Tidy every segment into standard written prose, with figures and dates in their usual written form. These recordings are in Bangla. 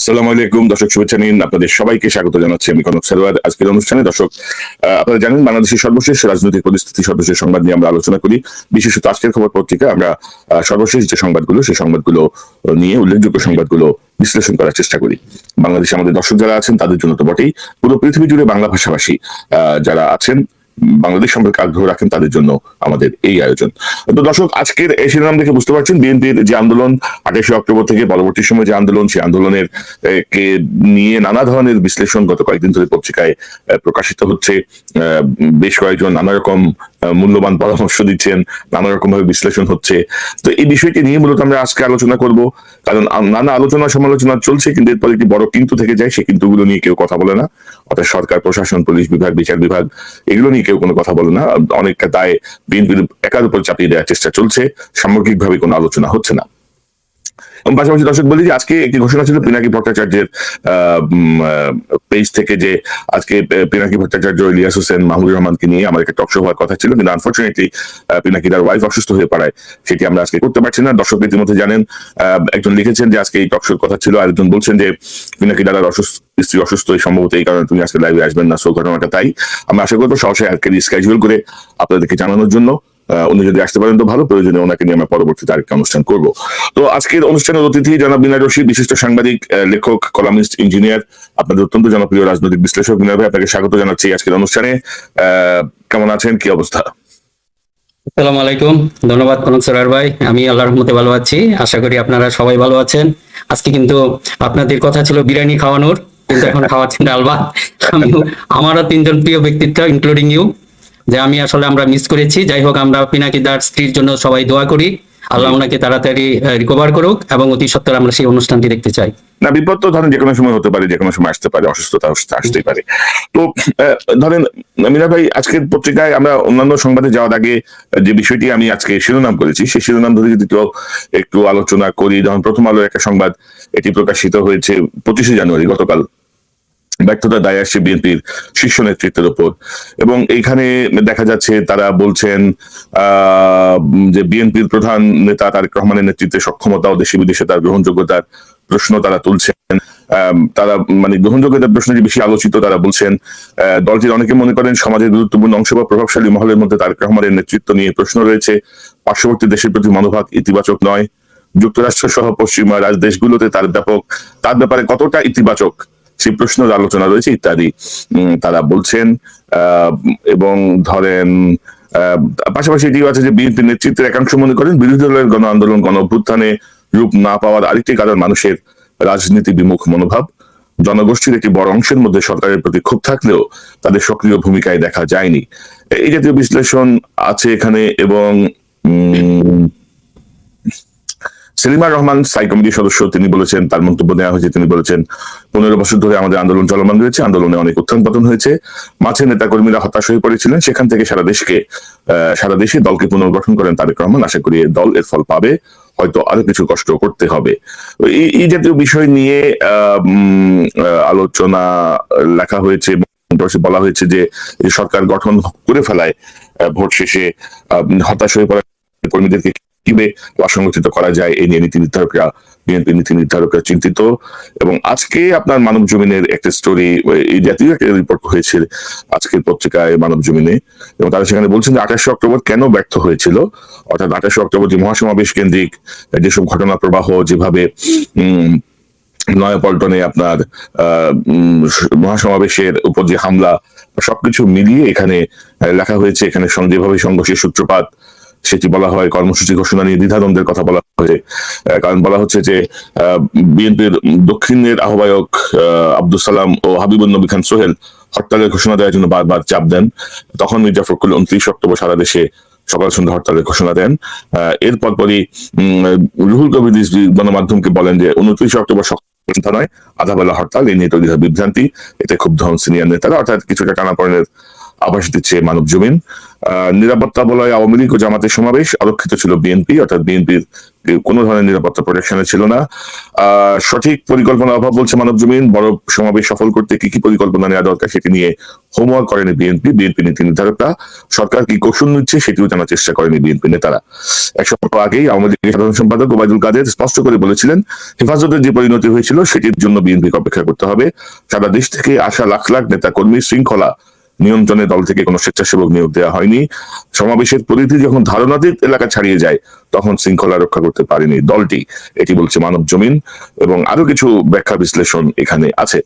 আসসালামু আলাইকুম দর্শক, শুভেচ্ছা নিন। আপনাদের সবাইকে স্বাগত জানাচ্ছি আমি কনক সারোয়ার। আজকের অনুষ্ঠানে দর্শক, আপনারা জানেন বাংলাদেশের সর্বশেষ রাজনৈতিক পরিস্থিতি, সর্বশেষ সংবাদ নিয়ে আমরা আলোচনা করি। বিশেষত আজকের খবর পত্রিকা আমরা সর্বশেষ যে সংবাদগুলো, সেই সংবাদগুলো নিয়ে, উল্লেখযোগ্য সংবাদগুলো বিশ্লেষণ করার চেষ্টা করি। বাংলাদেশে আমাদের দর্শক যারা আছেন তাদের জন্য তো বটেই, পুরো পৃথিবী জুড়ে বাংলা ভাষাভাষী যারা আছেন, বাংলাদেশ সম্পর্কে আগ্রহ রাখেন, তাদের জন্য আমাদের এই আয়োজন। তো দর্শক, আজকের এই শিরোনাম দেখে বুঝতে পারছেন বিএনপির যে আন্দোলন 28 অক্টোবর থেকে পরবর্তী সময় যে আন্দোলন, সেই আন্দোলনের কে নিয়ে নানা ধরনের বিশ্লেষণ গত কয়েকদিন ধরে পত্রিকায় প্রকাশিত হচ্ছে। বেশ কয়েকজন নানা রকম মূল্যবান পরামর্শ দিচ্ছেন, নানা রকম ভাবে বিশ্লেষণ হচ্ছে। তো এই বিষয়টি নিয়ে মূলত আমরা আজকে আলোচনা করব, কারণ নানা আলোচনা সমালোচনা চলছে, কিন্তু এরপর একটি বড় কিন্তু থেকে যায়। সেই কিন্তুগুলো নিয়ে কেউ কথা বলে না, অর্থাৎ সরকার, প্রশাসন, পুলিশ বিভাগ, বিচার বিভাগ, এগুলো নিয়ে কেউ কোনো কথা বলে না। অনেকটা দায় বিএনপির একার উপর চাপিয়ে দেওয়ার চেষ্টা চলছে, সামগ্রিকভাবে কোনো আলোচনা হচ্ছে না। পাশাপাশি দর্শক বলি যে আজকে একটি ঘোষণা ছিল পিনাকি ভট্টাচার্যের পেজ থেকে, যে আজকে পিনাকি ভট্টাচার্য, ইলিয়াস হোসেন, মাহমুদুর রহমানকে নিয়ে আমার একটা টক শো হওয়ার কথা ছিল, কিন্তু আনফর্চুনেটলি পিনাকি তার ওয়াইফ অসুস্থ হয়ে পড়ায় সেটি আমরা আজকে করতে পারছি না। দর্শক ইতিমধ্যে জানেন, একজন লিখেছেন যে আজকে এই টক শোর কথা ছিল, আরেকজন বলছেন যে পিনাকি দাদার স্ত্রী অসুস্থ, সম্ভবত এই কারণে তুমি আজকে লাইভে আসবেন না। সো ঘটনাটা তাই। আমরা আশা করবো সহসায় আজকে স্কেজুল করে আপনাদেরকে জানানোর জন্য। উনি যদি আসতে পারেন তো ভালো, প্রয়োজনে ওনাকে নিয়ে আমরা পরবর্তীতে আরেকটা অনুষ্ঠান করব। তো আজকের অনুষ্ঠানের অতিথি জনাব বিনয় রশিদ, বিশিষ্ট সাংবাদিক, লেখক, কলামিস্ট, ইঞ্জিনিয়ার, আপনাদের অত্যন্ত জনপ্রিয় রাজনৈতিক বিশ্লেষক। বিনয় ভাই, আপনাকে স্বাগত জানাচ্ছি আজকের অনুষ্ঠানে। কেমন আছেন, কি অবস্থা? আসসালামু আলাইকুম, ধন্যবাদ কনক সরার ভাই। আমি আল্লাহর রহমতে ভালো আছি, আশা করি আপনারা সবাই ভালো আছেন। আজকে কিন্তু আপনাদের কথা ছিল বিরিয়ানি খাওয়ানোর, কিন্তু এখন খাওয়াচ্ছেন ডাল ভাত। আমারও তিনজন প্রিয় ব্যক্তিত্ব, ইনক্লুডিং ইউ, যে আমরা মিস করেছি। যাই হোক, আমরা পিনাকিদার স্ত্রীর জন্য সবাই দোয়া করি, আল্লাহ ওনাকে তাড়াতাড়ি রিকভার করুক, এবং অতি সত্বর আমরা সেই অনুষ্ঠানটি দেখতে চাই। না, বিপদ তো ধরেন যে কোনো সময় হতে পারে, যে কোনো সময় আসতে পারে, অসুস্থতা আসতেই পারে। তো ধরেন মিনা ভাই, আজকের পত্রিকায় আমরা অন্যান্য সংবাদে যাওয়ার আগে যে বিষয়টি আমি আজকে শিরোনাম করেছি, সেই শিরোনাম ধরে যদি একটু আলোচনা করি। যেমন প্রথম আলোর একটা সংবাদ, এটি প্রকাশিত হয়েছে 25শে জানুয়ারি, গতকাল। ব্যর্থতা দায় আসছে বিএনপির শীর্ষ নেতৃত্বের উপর, এবং এইখানে দেখা যাচ্ছে তারা বলছেন যে বিএনপির প্রধান নেতা তারেক রহমানের নেতৃত্বে সক্ষমতা ও দেশে বিদেশে তার গ্রহণযোগ্যতার প্রশ্ন তারা তুলছেন। তারা গ্রহণযোগ্যতার প্রশ্ন যে বেশি আলোচিত, তারা বলছেন দলটির অনেকে মনে করেন সমাজের গুরুত্বপূর্ণ অংশ বা প্রভাবশালী মহলের মধ্যে তারেক রহমানের নেতৃত্ব নিয়ে প্রশ্ন রয়েছে। পার্শ্ববর্তী দেশের প্রতি মনোভাব ইতিবাচক নয়। যুক্তরাষ্ট্র সহ পশ্চিমা দেশগুলোতে তার ব্যাপারে কতটা ইতিবাচক, সেই প্রশ্নের আলোচনা রয়েছে ইত্যাদি তারা বলছেন। এবং ধরেন পাশাপাশি এটিও আছে যে বিএনপি নেতৃত্বের একাংশ মনে করেন বিরোধী দলের গণ আন্দোলন, গণ অভ্যুত্থানে রূপ না পাওয়ার আরেকটি কারণ মানুষের রাজনীতি বিমুখ মনোভাব। জনগোষ্ঠীর একটি বড় অংশের মধ্যে সরকারের প্রতি ক্ষোভ থাকলেও তাদের সক্রিয় ভূমিকায় দেখা যায়নি। এই জাতীয় বিশ্লেষণ আছে এখানে। এবং সেলিমা রহমান, স্থায়ী কমিটির সদস্য, তিনি বলেছেন, তার মন্তব্য দেওয়া হয়েছে, তিনি বলেছেন 15 বছর ধরে আমাদের আন্দোলন চলমান রয়েছে, আন্দোলনে অনেক উত্থান পতন হয়েছে, মাঝে নেতা কর্মীরা হতাশ হয়ে পড়েছিলেন, সেখান থেকে সারা দেশে দলকে পুনর্গঠন করেন তারেক রহমান। আশা করি দল এর ফল পাবে, হয়তো আরো কিছু কষ্ট করতে হবে। এই জাতীয় বিষয় নিয়ে আলোচনা লেখা হয়েছে। বলা হয়েছে যে সরকার গঠন করে ফেলায় ভোট শেষে হতাশ হয়ে পড়া কর্মীদেরকে কিভাবে সংগঠিত করা যায়, এই নিয়ে বিএনপি নীতি নির্ধারকরা চিন্তিত। এবং আজকে আপনার মানব জমিনের একটা স্টোরি, এই জাতীয় একটা রিপোর্ট হয়েছে আজকের পত্রিকায় মানব জমিনে, এবং তারা সেখানে বলছেন যে 28 অক্টোবর কেন ব্যর্থ হয়েছিল। অর্থাৎ 28 অক্টোবর যে মহাসমাবেশ কেন্দ্রিক যেসব ঘটনা প্রবাহ, যেভাবে নয়াপল্টনে আপনার মহাসমাবেশের উপর যে হামলা, সবকিছু মিলিয়ে এখানে লেখা হয়েছে। এখানে যেভাবে সংঘর্ষের সূত্রপাত, সেটি বলা হয়। কর্মসূচি ঘোষণা নিয়ে দ্বিধাদ্বন্দ্বের কথা বলা হয়েছে, কারণ বলা হচ্ছে যে বিএনপির দক্ষিণের আহ্বায়ক আব্দুল সালাম ও হাবিবুল নবী খান সোহেল হরতালের ঘোষণা দেওয়ার জন্য বারবার চাপ দেন। তখন মির্জা ফখরুল 29 অক্টোবর সারা দেশে সকাল সন্ধ্যা হরতালের ঘোষণা দেন। এর পরপরই রুহুল কবির রিজভী গণমাধ্যমকে বলেন যে 29 অক্টোবর সন্ধ্যা নয়, আধা বেলা হরতাল। এই নিয়ে তৈরি হয় বিভ্রান্তি, এতে ক্ষুব্ধ হন সিনিয়র নেতারা। অর্থাৎ কিছুটা টানাপড়েনের আভাস দিচ্ছে মানব জমিন। নিরাপত্তা বলয় আওয়ামী লীগ ও জামাতের সমাবেশ, আরক্ষিত ছিল বিএনপি, অর্থাৎ বিএনপির কোনো ধরনের নিরাপত্তা প্রোটেকশনে ছিল না। সঠিক পরিকল্পনার অভাব বলছে মানব জমিন। বড় সমাবেশ সফল করতে কি কি পরিকল্পনা নেওয়া দরকার সেটি নিয়ে হোমওয়ার্ক করেনি বিএনপি নীতি নির্ধারকরা। সরকার কি কৌশল নিচ্ছে সেটিও জানার চেষ্টা করেনি বিএনপি নেতারা। এক সপ্তাহ আগেই আওয়ামী লীগের সাধারণ সম্পাদক ওবায়দুল কাদের স্পষ্ট করে বলেছিলেন, হেফাজতের যে পরিণতি হয়েছিল সেটির জন্য বিএনপিকে অপেক্ষা করতে হবে। সারা দেশ থেকে আসা লাখ লাখ নেতা কর্মী শৃঙ্খলা নিয়ন্ত্রণে দল থেকে কোনো স্বেচ্ছাসেবক নিয়োগ দেওয়া হয়নি। সমাবেশের পরিধি যখন ধারণাতীত এলাকা ছাড়িয়ে যায় তখন শৃঙ্খলা রক্ষা করতে পারেনি দলটি, এটি বলছে মানব জমিন। এবং আরো কিছু ব্যাখ্যা বিশ্লেষণ এখানে আছে।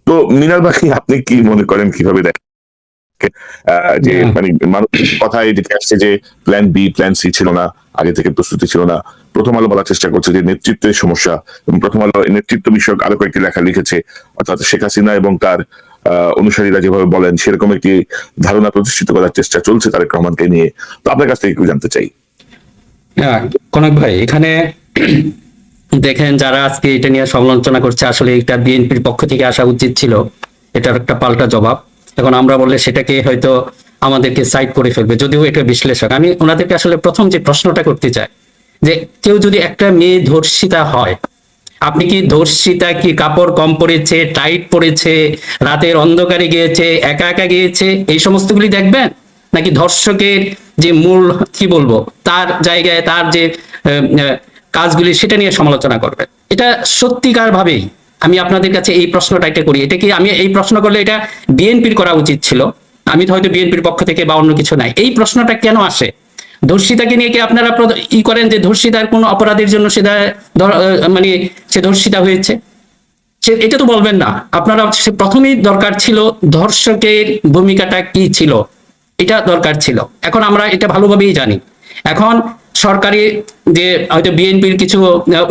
তো মিনার ভাই, আপনি কি মনে করেন, কিভাবে দেখেন যে মানে মানুষের কথায় যেটা আসছে যে প্ল্যান বি প্ল্যান সি ছিল না, আগে থেকে প্রস্তুতি ছিল না। প্রথম আলো বলার চেষ্টা করছে যে নেতৃত্বের সমস্যা, এবং প্রথম আলো নেতৃত্ব বিষয়ক আরো কয়েকটি লেখা লিখেছে, অর্থাৎ শেখ হাসিনা এবং তার অনুসারীরা যেভাবে বলেন সেরকম একটি ধারণা প্রতিষ্ঠিত করার চেষ্টা চলছে তারেক রহমানকে নিয়ে। তো আপনার কাছ থেকে একটু জানতে চাই। কনক ভাই, এখানে দেখেন যারা আজকে এটা নিয়ে সমালোচনা করছে, আসলে এটা বিএনপির পক্ষ থেকে আসা উচিত ছিল, এটার একটা পাল্টা জবাব। এখন আমরা বললে সেটাকে হয়তো আমাদেরকে সাইড করে ফেলবে, যদিও এটা বিশ্লেষক। আমি ওনাদেরকে আসলে প্রথম যে প্রশ্নটা করতে চাই, যে কেউ যদি একটা মেয়ে ধর্ষিতা হয়, আপনি কি ধর্ষিতা কি কাপড় কম পরেছে, টাইট পরেছে, রাতের অন্ধকারে গিয়েছে, একা একা গিয়েছে, এই সমস্তগুলি দেখবেন, নাকি ধর্ষকের যে মূল কি বলবো তার জায়গায় তার যে কাজগুলি সেটা নিয়ে সমালোচনা করবেন? এটা সত্যিকার ভাবেই আমি আপনাদের কাছে এই প্রশ্নটা এটা করি, এটা কি আমি এই প্রশ্ন করলে এটা বিএনপির করা উচিত ছিল? আমি তো হয়তো বিএনপির পক্ষ থেকে বা অন্য কিছু নাই, এই প্রশ্নটা কেন আসে? ধর্ষিতাকে নিয়ে কি আপনারা করেন যে ধর্ষিতার কোন অপরাধের জন্য সেটা মানে সে ধর্ষিতা হয়েছে, সে এটা তো বলবেন না আপনারা। প্রথমেই দরকার ছিল ধর্ষকের ভূমিকাটা কি ছিল, এটা দরকার ছিল। এখন আমরা এটা ভালোভাবেই জানি। এখন সরকারি যে হয়তো বিএনপির কিছু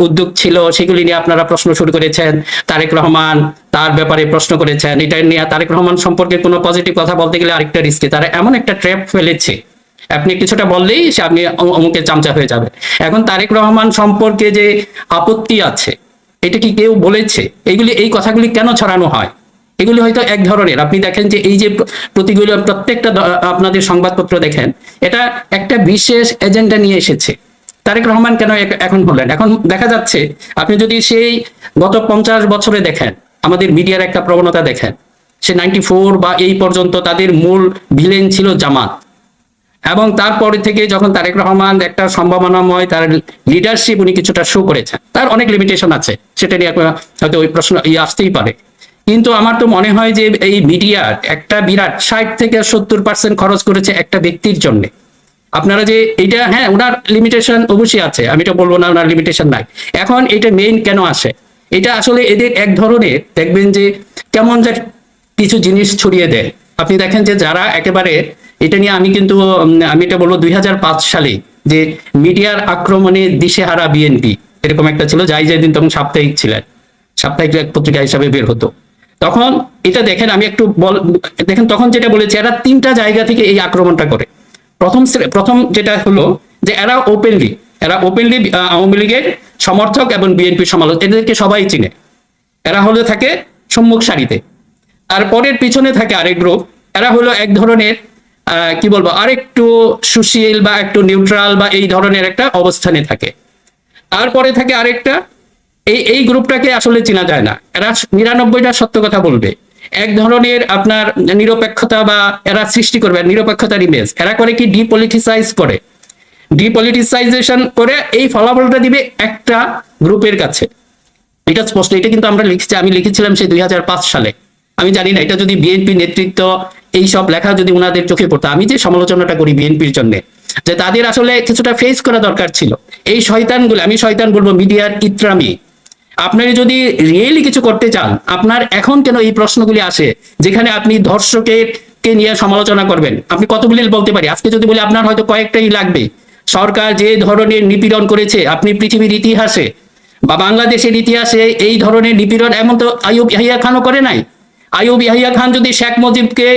উদ্যোগ ছিল সেগুলি নিয়ে আপনারা প্রশ্ন শুরু করেছেন, তারেক রহমান তার ব্যাপারে প্রশ্ন করেছেন, এটা নিয়ে তারেক রহমান সম্পর্কে কোনো পজিটিভ কথা বলতে গেলে আরেকটা রিস্কে, তারা এমন একটা ট্র্যাপ ফেলেছে, আপনি কিছুটা বললেই সে আপনি অমুকের চামচা হয়ে যাবে। এখন তারেক রহমান সম্পর্কে যে আপত্তি আছে এটা কি কেউ বলেছে? এই কথাগুলি কেন ছড়ানো হয়? এগুলি হয়তো এক ধরনের, আপনি দেখেন যে এই যে প্রতিগুলো প্রত্যেকটা আপনাদের সংবাদপত্র দেখেন, এটা একটা বিশেষ এজেন্ডা নিয়ে এসেছে। তারেক রহমান কেন এখন হলেন? এখন দেখা যাচ্ছে আপনি যদি সেই গত 50 বছরে দেখেন, আমাদের মিডিয়ার একটা প্রবণতা দেখেন, সে 94 বা এই পর্যন্ত তাদের মূল ভিলেন ছিল জামাত, এবং তারপরে থেকে যখন তারেক রহমান একটা সম্ভাবনাময় তার লিডারশিপ উনি কিছুটা শো করেছেন, তার অনেক লিমিটেশন আছে, সেটা নিয়ে হয়তো ওই প্রশ্ন আসতেই পারে। কিন্তু আমার তো মনে হয় যে এই মিডিয়ার একটা বিরাট 60 থেকে 70% খরচ করেছে একটা ব্যক্তির জন্য। আপনারা যে এটা, হ্যাঁ ওনার লিমিটেশন অবশ্যই আছে, আমি এটা বলবো না ওনার লিমিটেশন নাই। এখন এটা মেইন কেন আসে? এটা আসলে এদের এক ধরনের দেখবেন যে কেমন যে কিছু জিনিস ছড়িয়ে দেয়। আপনি দেখেন যে যারা একেবারে এটা নিয়ে আমি এটা বলবো 2005 সালে যে মিডিয়ার আক্রমণে দিশেহারা বিএনপি এরকম একটা ছিল, যাই দিন তখন সাপ্তাহিক ছিলেন, সাপ্তাহিক পত্রিকা হিসাবে বের হতো। তখন এটা দেখেন, আমি একটু দেখেন তখন যেটা বলেছে, এরা 3টা জায়গা থেকে এই আক্রমণটা করে। প্রথম যেটা হলো যে এরা ওপেনলি আওয়ামী লীগের সমর্থক এবং বিএনপির সমালোচক, এদেরকে সবাই চিনে, এরা হলো থাকে সম্মুখ সারিতে। তারপরের পিছনে থাকে আরেক গ্রুপ, এরা হলো এক ধরনের কি বলবো আরেকটু সুশীল বা একটু নিউট্রাল বা এই ধরনের একটা অবস্থানে থাকে। তারপরে থাকে আরেকটা, এই গ্রুপটাকে আসলে চেনা যায় না, এরা 99টা সত্য কথা বলবে, এক ধরনের আপনার নিরপেক্ষতা বা এরা সৃষ্টি করবে নিরপেক্ষতার ইমেজ। এরা করে কি ডিপলিটিসাইজেশন করে এই ফলাফলটা দিবে একটা গ্রুপের কাছে। এটা স্পষ্ট, এটা কিন্তু আমি লিখেছিলাম সেই 2005 সালে। আমি জানি না এটা যদি বিএনপি নেতৃত্ব এই সব লেখা যদি ওনাদের চোখে পড়তো, আমি যে সমালোচনাটা করি বিএনপির জন্য, যে তাদের আসলে কিছুটা ফেস করা দরকার ছিল এই শয়তানগুলো। আমি শয়তান বলবো মিডিয়ার ইত্রামি। আপনারা যদি রিয়েলি কিছু করতে চান, আপনার এখন কেন এই প্রশ্নগুলি আসে যেখানে আপনি ধর্ষকের কে নিয়ে সমালোচনা করবেন? আপনি কতগুলি বলতে পারি, আজকে যদি বলি আপনার হয়তো কয়েকটাই লাগবে। সরকার যে ধরনের নিপীড়ন করেছে, আপনি পৃথিবীর ইতিহাসে বা বাংলাদেশের ইতিহাসে এই ধরনের নিপীড়ন এমন তো আইয়ুব ইয়াহিয়া খানও করে নাই। আইয়ুব ইয়াহিয়া খান যদি শেখ মুজিবকে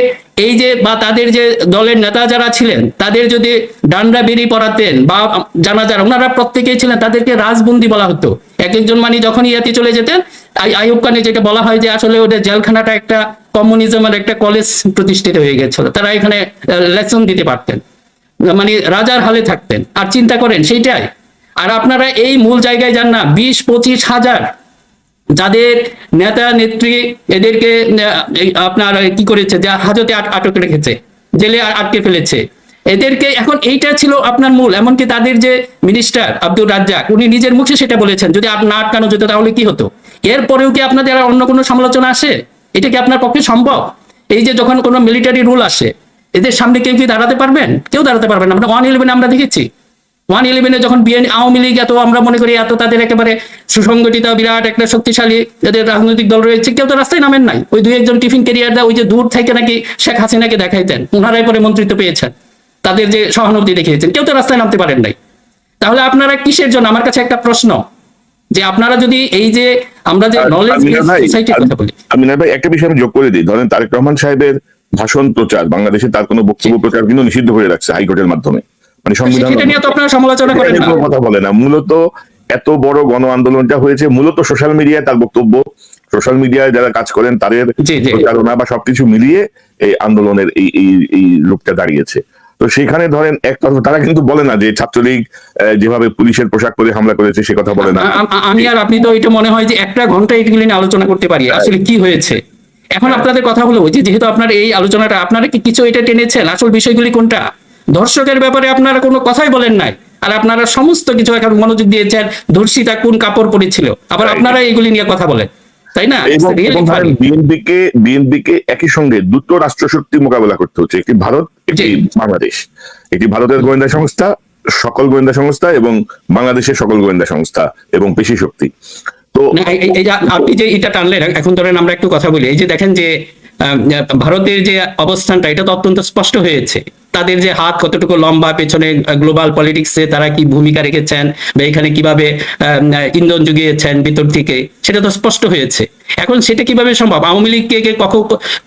এই যে বা তাদের যে দলের নেতা যারা ছিলেন তাদের যদি ডান্ডা বেরি পড়াতেন বা জানাজার, ওনারা প্রত্যেকেই ছিলেন, তাদেরকে রাজবন্দি বলা হতো। এক একজন মানে যখন ইয়াতে চলে যেতেন, আইয়ুব খানে যেটা বলা হয় যে আসলে ওদের জেলখানাটা একটা কমিউনিজমের একটা কলেজ প্রতিষ্ঠিত হয়ে গেছিল, তারা এখানে লেসন দিতে পারতেন, মানে রাজার হালে থাকতেন। আর চিন্তা করেন সেইটাই। আর আপনারা এই মূল জায়গায় যান না, 20-25 হাজার যাদের নেতা নেত্রী এদেরকে আপনার কি করেছে, যা হাজতে আটক রেখেছে, জেলে আটকে ফেলেছে এদেরকে। এখন এইটা ছিল আপনার মূল। এমনকি তাদের যে মিনিস্টার আব্দুর রাজ্জাক, উনি নিজের মুখে সেটা বলেছেন, যদি না আটকানো যেত তাহলে কি হতো। এরপরেও কি আপনাদের আর অন্য কোনো সমালোচনা আসে? এটা কি আপনার পক্ষে সম্ভব? এই যে যখন কোনো মিলিটারি রুল আসে, এদের সামনে কেউ কি দাঁড়াতে পারবেন? কেউ দাঁড়াতে পারবেন না। আমরা 111 আমরা দেখেছি, 111 যখন আওয়ামী লীগ এত আমরা মনে করি এত তাদের একেবারে সুসংগঠিত বিরাট একটা শক্তিশালী যাদের রাজনৈতিক দল রয়েছে, কেউ তো রাস্তায় নামেন নাই। ওই 2-1 টিফিন ক্যারিয়াররা ওই যে দূর থেকে নাকি শেখ হাসিনাকে দেখাইতেন, ওনারাই পরে মন্ত্রিত্ব পেয়েছেন, তাদের যে সহানুভূতি দেখিয়েছেন, কেউ তো রাস্তায় নামতে পারেন নাই। তাহলে আপনারা কিসের জন্য? আমার কাছে একটা প্রশ্ন, যে আপনারা যদি এই যে আমরা যে নলেজ সোসাইটির কথা বলি। আমিনা ভাই, একটা বিষয় আমি যোগ করে দিই। ধরেন তারেক রহমান সাহেবের ভাষণ প্রচার বাংলাদেশে তার কোনো বক্তব্য প্রচার কিন্তু নিষিদ্ধ করে রাখছে হাইকোর্টের মাধ্যমে, মানে সংবিধান সেটা নিয়ে তো আপনারা সমালোচনা করেন না, কথা বলে না। মূলত এত বড় গণ আন্দোলনটা হয়েছে মূলত সোশ্যাল মিডিয়ায়, তার বক্তব্য, সোশ্যাল মিডিয়ায় যারা কাজ করেন তাদের প্রচারণা বা সবকিছু মিলিয়ে এই আন্দোলনের এই রূপটা দাঁড়িয়েছে। তো সেখানে ধরেন এক কথা তারা কিন্তু বলে না যে ছাত্রলীগ যেভাবে পুলিশের পোশাক পরে হামলা করেছে সে কথা বলে না। আমি আর আপনি তো এটা মনে হয় যে একটা ঘন্টা এগুলি নিয়ে আলোচনা করতে পারি, আসলে কি হয়েছে। এখন আপনাদের কথা হলো যে যেহেতু আপনার এই আলোচনাটা, আপনারা কি কিছু এটা টেনেছেন, আসল বিষয়গুলি কোনটা? ধর্ষকের ব্যাপারে আপনারা কোনো কথাই বলেন নাই, আর আপনারা সমস্ত কিছু এখন মনোযোগ দিয়েছেন ধর্ষিতা কোন কাপড় পরেছিল, আবার আপনারা এগুলি নিয়ে কথা বলেন, তাই না? বিএনপিকে একই সঙ্গে দুটো রাষ্ট্রশক্তি মোকাবেলা করতে হচ্ছে, একটি ভারত, একটি বাংলাদেশ। একটি ভারতের গোয়েন্দা সংস্থা, সকল গোয়েন্দা সংস্থা, এবং বাংলাদেশের সকল গোয়েন্দা সংস্থা এবং পেশি শক্তি। তো আপনি যে এটা টানলেন, এখন ধরেন আমরা একটু কথা বলি। এই যে দেখেন যে ভারতের যে অবস্থানটা, এটা তো অত্যন্ত স্পষ্ট হয়েছে। তাদের যে হাত কতটুকু লম্বা, পেছনে গ্লোবাল পলিটিক্সে তারা কি ভূমিকা রেখেছেন, বা এখানে কিভাবে ইন্ধন জুগিয়েছেন ভিতর থেকে, সেটা তো স্পষ্ট হয়েছে। এখন সেটা কিভাবে সম্ভব? আওয়ামী লীগকে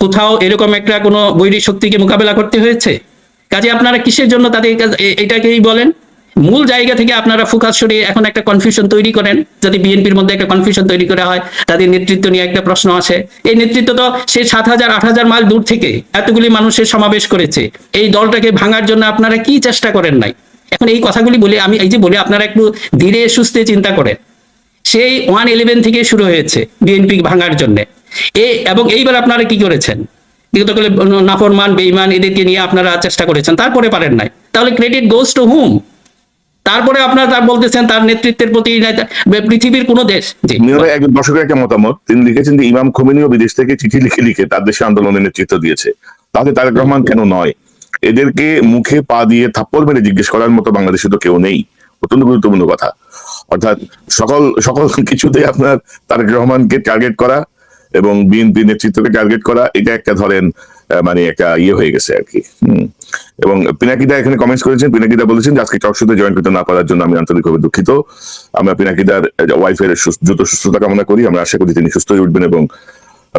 কোথাও এরকম একটা কোনো বৈরী শক্তিকে মোকাবেলা করতে হয়েছে? কাজে আপনারা কিসের জন্য তাদের এটাকেই বলেন? মূল জায়গা থেকে আপনারা ফোকাস সরিয়ে এখন একটা কনফিউশন তৈরি করেন, যাতে বিএনপির মধ্যে একটা কনফিউশন তৈরি করা হয়, তাদের নেতৃত্ব নিয়ে একটা প্রশ্ন আসে। এই নেতৃত্ব তো সে 7,000-8,000 মাইল দূর থেকে এতগুলি মানুষের সমাবেশ করেছে, এই দলটাকে ভাঙার জন্য আপনারা কি চেষ্টা করেন নাই? এখন এই কথাগুলি বলে আমি এই যে বলি, আপনারা একটু ধীরে সুস্থে চিন্তা করেন। সেই 111 থেকে শুরু হয়েছে বিএনপি ভাঙার জন্য, এবং এইবার আপনারা কি করেছেন? বিগত কালে নাফরমান, বেঈমান এদেরকে নিয়ে আপনারা চেষ্টা করেছেন, তারপরে পারেন নাই। তাহলে ক্রেডিট গোজ টু হুম? তারপরে আপনারা তার বলতেছেন তার নেতৃত্বের প্রতি পৃথিবীর কোন দেশ। একজন দর্শকের একটা মতামত তিনি লিখেছেন যে ইমাম খোমেনিও বিদেশ থেকে চিঠি লিখে লিখে তার দেশে আন্দোলনের নেতৃত্ব দিয়েছে, তাহলে তারেক রহমান কেন নয়? এদেরকে মুখে পা দিয়ে থাপ্পড় মেরে জিজ্ঞেস করার মতো বাংলাদেশে তো কেউ নেই। অত্যন্ত গুরুত্বপূর্ণ কথা। অর্থাৎ সকল কিছুতে আপনার তারেক রহমানকে টার্গেট করা এবং বিএনপি নেতৃত্বকে টার্গেট করা, এটা একটা ধরেন মানে একটা ইয়ে হয়ে গেছে আর কি। এবং পিনাকিদা এখানে কমেন্টস করেছেন। পিনাকিদা বলেছেন যে আজকে টকশোতে জয়েন করতে না পারার জন্য আমি আন্তরিকভাবে দুঃখিত। আমরা পিনাকিদার ওয়াইফের দ্রুত সুস্থতা কামনা করি। আমরা আশা করি তিনি সুস্থ হয়ে উঠবেন এবং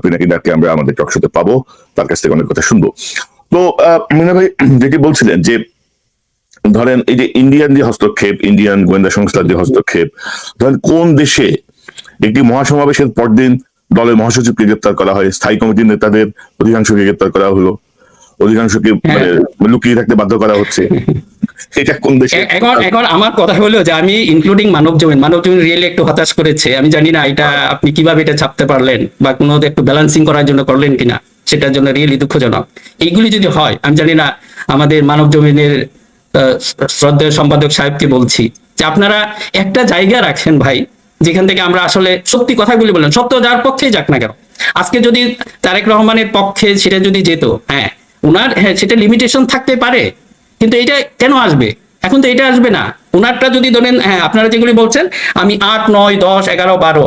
পিনাকিদাকে আমরা আমাদের টকশোতে পাবো, তার কাছ থেকে অনেক কথা শুনবো। তো মিনা ভাই যেটি বলছিলেন যে ধরেন এই যে ইন্ডিয়ান যে হস্তক্ষেপ, ইন্ডিয়ান গোয়েন্দা সংস্থার যে হস্তক্ষেপ, ধরেন কোন দেশে একটি মহাসমাবেশের পরদিন দলের মহাসচিবকে গ্রেপ্তার করা হয়, স্থায়ী কমিটির নেতাদের অধিকাংশকে গ্রেপ্তার করা হলো, অধিকাংশকে লুকিয়ে থাকতে বাধ্য করা হচ্ছে, এটা কোন দেশে? এখন আমার কথা হলো যে আমি ইনক্লুডিং মানবজমিন রিয়েলি একটু হতাশ করেছে। আমি জানি না এটা আপনি কিভাবে এটা ছাপতে পারলেন, বা কোনো একটু ব্যালেন্সিং করার জন্য করলেন কিনা, সেটার জন্য রিয়েলি দুঃখজনক। এইগুলি যদি হয়, আমি জানি না, আমাদের মানবজমিনের শ্রদ্ধেয় সম্পাদক সাহেবকে বলছি যে আপনারা একটা জায়গা রাখেন ভাই, যেখান থেকে আমরা আসলে সত্যি কথাগুলি বলেন, সত্য যার পক্ষেই যাক না কেন। আজকে যদি তারেক রহমানের পক্ষে সেটা যদি যেত, সেটা লিমিটেশন থাকতে পারে, কিন্তু এটা কেন আসবে? এখন তো এটা আসবে না। ওনারটা যদি ধরেন, আপনারা যেগুলি বলছেন, আমি 8, 9, 10, 11, 12,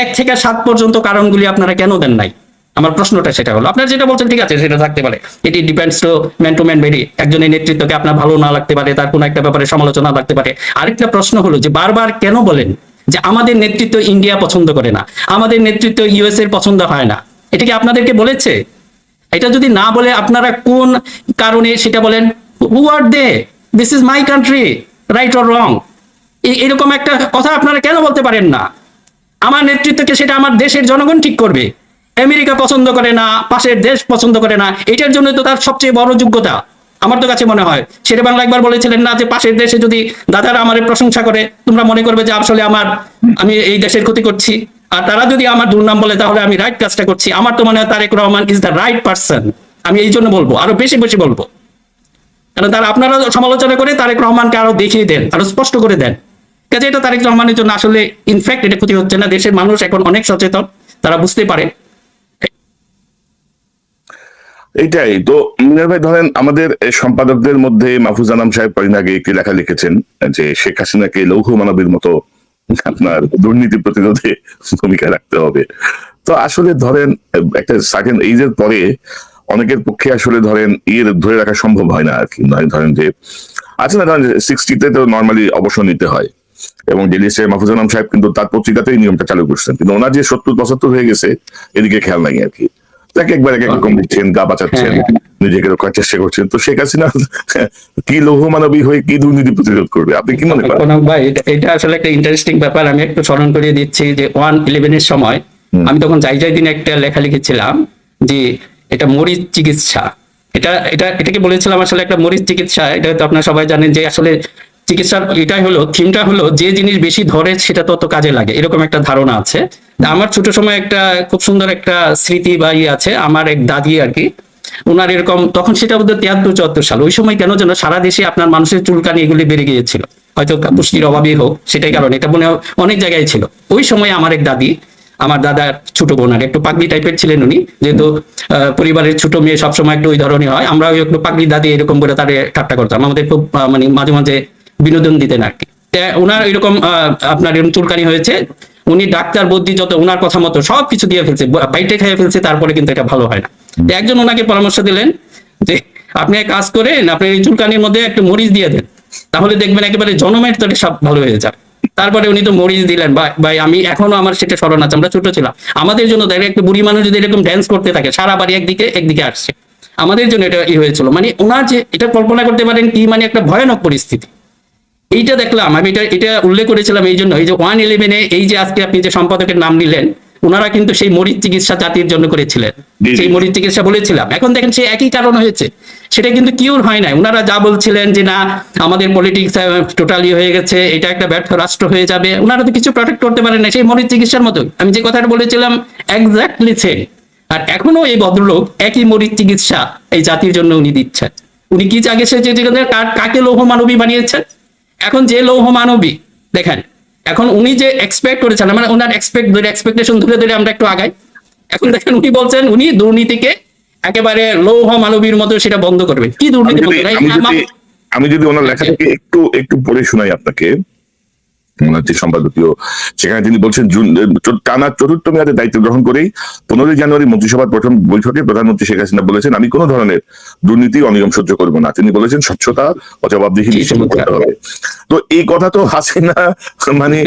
1 থেকে 7 পর্যন্ত কারণগুলি আপনারা কেন দেন নাই? আমার প্রশ্নটা সেটা হলো। আপনারা যেটা বলছেন ঠিক আছে, সেটা থাকতে পারে, এটি depends to man to man very. একজনের নেতৃত্বকে আপনার ভালো না লাগতে পারে, তার কোনো একটা ব্যাপারে সমালোচনা লাগতে পারে। আরেকটা প্রশ্ন হলো যে বারবার কেন বলেন যে আমাদের নেতৃত্ব ইন্ডিয়া পছন্দ করে না, আমাদের নেতৃত্ব ইউএস এর পছন্দ হয় না? এটা কি আপনাদেরকে বলেছে? এটা যদি না বলে আপনারা কোন কারণে সেটা বলেন? Who are they? This is my country, right or wrong? এরকম একটা কথা আপনারা কেন বলতে পারেন না? আমার নেতৃত্বকে সেটা আমার দেশের জনগণ ঠিক করবে। আমেরিকা পছন্দ করে না, পাশের দেশ পছন্দ করে না, এটার জন্য তো তার সবচেয়ে বড় যোগ্যতা আমার তো কাছে মনে হয়। শেরে বাংলা একবার বলেছিলেন না যে পাশের দেশে যদি দাদারা আমার প্রশংসা করে তোমরা মনে করবে যে আসলে আমি এই দেশের ক্ষতি করছি, আর তারা যদি আমার দুর্নাম বলে তাহলে আমি রাইট কাজটা করছি। আমার তো মনে হয় Tarique Rahman is the right person. আমি এই জন্য বলবো, আরো বেশি বেশি বলবো, কারণ আপনারা সমালোচনা করে তারেক রহমানকে আরো দেখিয়ে দেন, আরো স্পষ্ট করে দেন। কাজে এটা তারেক রহমানের জন্য আসলে ইনফ্যাক্ট এটা ক্ষতি হচ্ছে না। দেশের মানুষ এখন অনেক সচেতন, তারা বুঝতে পারে। এইটাই তো মিনার ভাই, ধরেন আমাদের সম্পাদকদের মধ্যে মাহফুজ আনাম সাহেব কদিন আগে একটি লেখা লিখেছেন যে শেখ হাসিনাকে লৌহ মানবের মতো আপনার দুর্নীতি প্রতিরোধে ভূমিকা রাখতে হবে। তো আসলে ধরেন একটা সার্টেন এইজের পরে অনেকের পক্ষে আসলে ধরেন ধরে রাখা সম্ভব হয় না আর কি। ধরেন যে আছে না, ধরেন 60-তে তো নর্মালি অবসর নিতে হয়, এবং ডেলি মাহফুজ আনাম সাহেব কিন্তু তার পত্রিকাতেই নিয়মটা চালু করছেন, কিন্তু ওনার যে 70-75 হয়ে গেছে এদিকে খেয়াল নাই আর কি। তাকে একবার এক রকম দিচ্ছেন, গা বাঁচাচ্ছেন, নিজেকে রক্ষার চেষ্টা করছেন। তো শেখ হাসিনা কি লৌহ মানবী হয়ে কি দুর্নীতি প্রতিরোধ করবে, আপনি কি মনে করেন? ভাই এটা আসলে একটা ইন্টারেস্টিং ব্যাপার। আমি একটু স্মরণ করিয়ে দিচ্ছি যে 1/11 এর সময় আমি তখন যাই দিন একটা লেখা লিখেছিলাম যে এটা মরিচ চিকিৎসা। এটাকে বলেছিলাম আসলে একটা মরিচ চিকিৎসা। এটা তো আপনারা সবাই জানেন যে আসলে চিকিৎসার এটাই হলো থিমটা হলো যে জিনিস বেশি ধরে সেটা তত কাজে লাগে, এরকম একটা ধারণা আছে। আমার ছোট সময় একটা খুব সুন্দর একটা স্মৃতি বা আছে, আমার এক দাদি আর কি, ওনার এরকম তখন সেটা বোধ 73-74 সাল, ওই সময় কেন যেন সারা দেশে আপনার মানুষের চুলকানি এগুলি বেড়ে গিয়েছিল, হয়তো পুষ্টির অভাবই হোক, সেটাই কারণে এটা মনে হয় অনেক জায়গায় ছিল। ওই সময় আমার এক দাদি, আমার দাদার ছোট বোন, আর একটু পাগলি টাইপের ছিলেন উনি, যেহেতু পরিবারের ছোট মেয়ে সবসময় একটু ওই ধরনের হয়, আমরা একটু পাগলি দাদি এরকম বলে তাদের ঠাট্টা করতাম, আমাদের খুব মানে মাঝে মাঝে বিনোদন দিতেন আর কি। ওনার এরকম আপনার এরকম চুলকানি হয়েছে, উনি ডাক্তার বদ্যি যত ওনার কথা মতো সবকিছু দিয়ে ফেলছে, বাইটে খেয়ে ফেলছে, তারপরে কিন্তু এটা ভালো হয় না। একজন ওনাকে পরামর্শ দিলেন যে আপনি এক কাজ করেন, আপনি এই চুলকানির মধ্যে একটু মরিচ দিয়ে দেন, তাহলে দেখবেন একেবারে জনমের তরে সব ভালো হয়ে যাবে। তারপরে উনি তো মরিচ দিলেন। ভাই আমি এখনো আমার সেটা স্মরণ আছে, আমরা ছোট ছিলাম, আমাদের জন্য দেখে একটা বুড়ি মানুষ যদি এরকম ড্যান্স করতে থাকে, সারা বাড়ি একদিকে আসছে, আমাদের জন্য এটা হয়েছিল। মানে ওনার যে এটা কল্পনা করতে পারেন কি মানে একটা ভয়ানক পরিস্থিতি। এইটা দেখলাম আমি, এটা উল্লেখ করেছিলাম এই জন্য, এই যে 1/11 এই যে আজকে আপনি যে সম্পাদকের নাম নিলেন, ওনারা কিন্তু সেই মরিচ চিকিৎসা জাতির জন্য করেছিলেন, সেই মরিচ চিকিৎসা বলেছিলাম। এখন দেখেন সেই একই কারণ হয়েছে, সেটা কিন্তু কিউর হয় নাই। ওনারা যা বলছিলেন যে না আমাদের পলিটিক্স টোটালি হয়ে গেছে, এটা একটা ব্যর্থ রাষ্ট্র হয়ে যাবে, ওনারা তো কিছু প্রোটেক্ট করতে পারেন না, সেই মরিচ চিকিৎসার মতো আমি যে কথাটা বলেছিলাম এক্স্যাক্টলি সেম। আর এখনো এই ভদ্রলোক একই মরিচ চিকিৎসা এই জাতির জন্য উনি দিচ্ছেন। উনি কি আগে সে কাকে লৌহ মানবী বানিয়েছেন? এখন যে লৌহ মানবী দেখেন, এখন উনি যে এক্সপেক্ট করেছেন, মানে ওনার এক্সপেকটেশন ধরে আমরা একটু আগাই। এখন দেখেন উনি বলছেন উনি দুর্নীতিকে একেবারে লৌহ মানবীর মতো সেটা বন্ধ করবে। কি দুর্নীতি? আমি যদি ওনার লেখা থেকে একটু পড়ে শোনাই আপনাকে, ওনার যে সম্পাদকীয়, সেখানে তিনি বলছেন টানা 4র্থ মেয়াদে দায়িত্ব গ্রহণ করেই 15 জানুয়ারি মন্ত্রিসভার প্রথম বৈঠকে প্রধানমন্ত্রী শেখ হাসিনা বলেছেন আমি কোনো ধরনের দুর্নীতি অনিয়ম সহ্য করবো না। তিনি বলেছেন স্বচ্ছতা ও জবাবদিহি নিশ্চিত করতে হবে। তো এই কথা তো হাসিনা মানে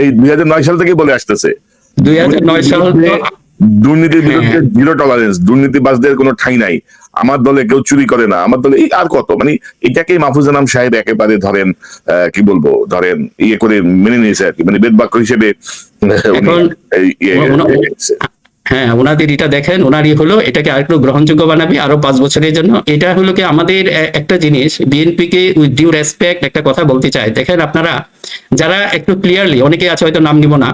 এই 2009 সাল থেকে বলে আসতেছে, 2009 সাল দুর্নীতির বিরুদ্ধে জিরো টলারেন্স, দুর্নীতিবাজদের কোনো ঠাঁই নাই, আমার দলে কেউ চুরি করে না, আমার দলে এই আর কত, মানে এটাকে মাহফুজ আনাম সাহেব একেবারে ধরেন কি বলবো, ধরেন ইয়ে করে মেনে নিয়েছে আর কি, মানে বেদবাক্য হিসেবে। হ্যাঁ, ওনাদের এটা দেখেন, ওনারই হলো এটাকে আরেকটু গ্রহণযোগ্য বানাবি আরো 5 বছরের জন্য। এটা হলো কি আমাদের একটা জিনিস, বিএনপি কে উইথ ডিউ রেসপেক্ট একটা কথা বলতে চাই। দেখেন আপনারা যারা একটু ক্লিয়ারলি, অনেকে আছে হয়তো নাম নিব না,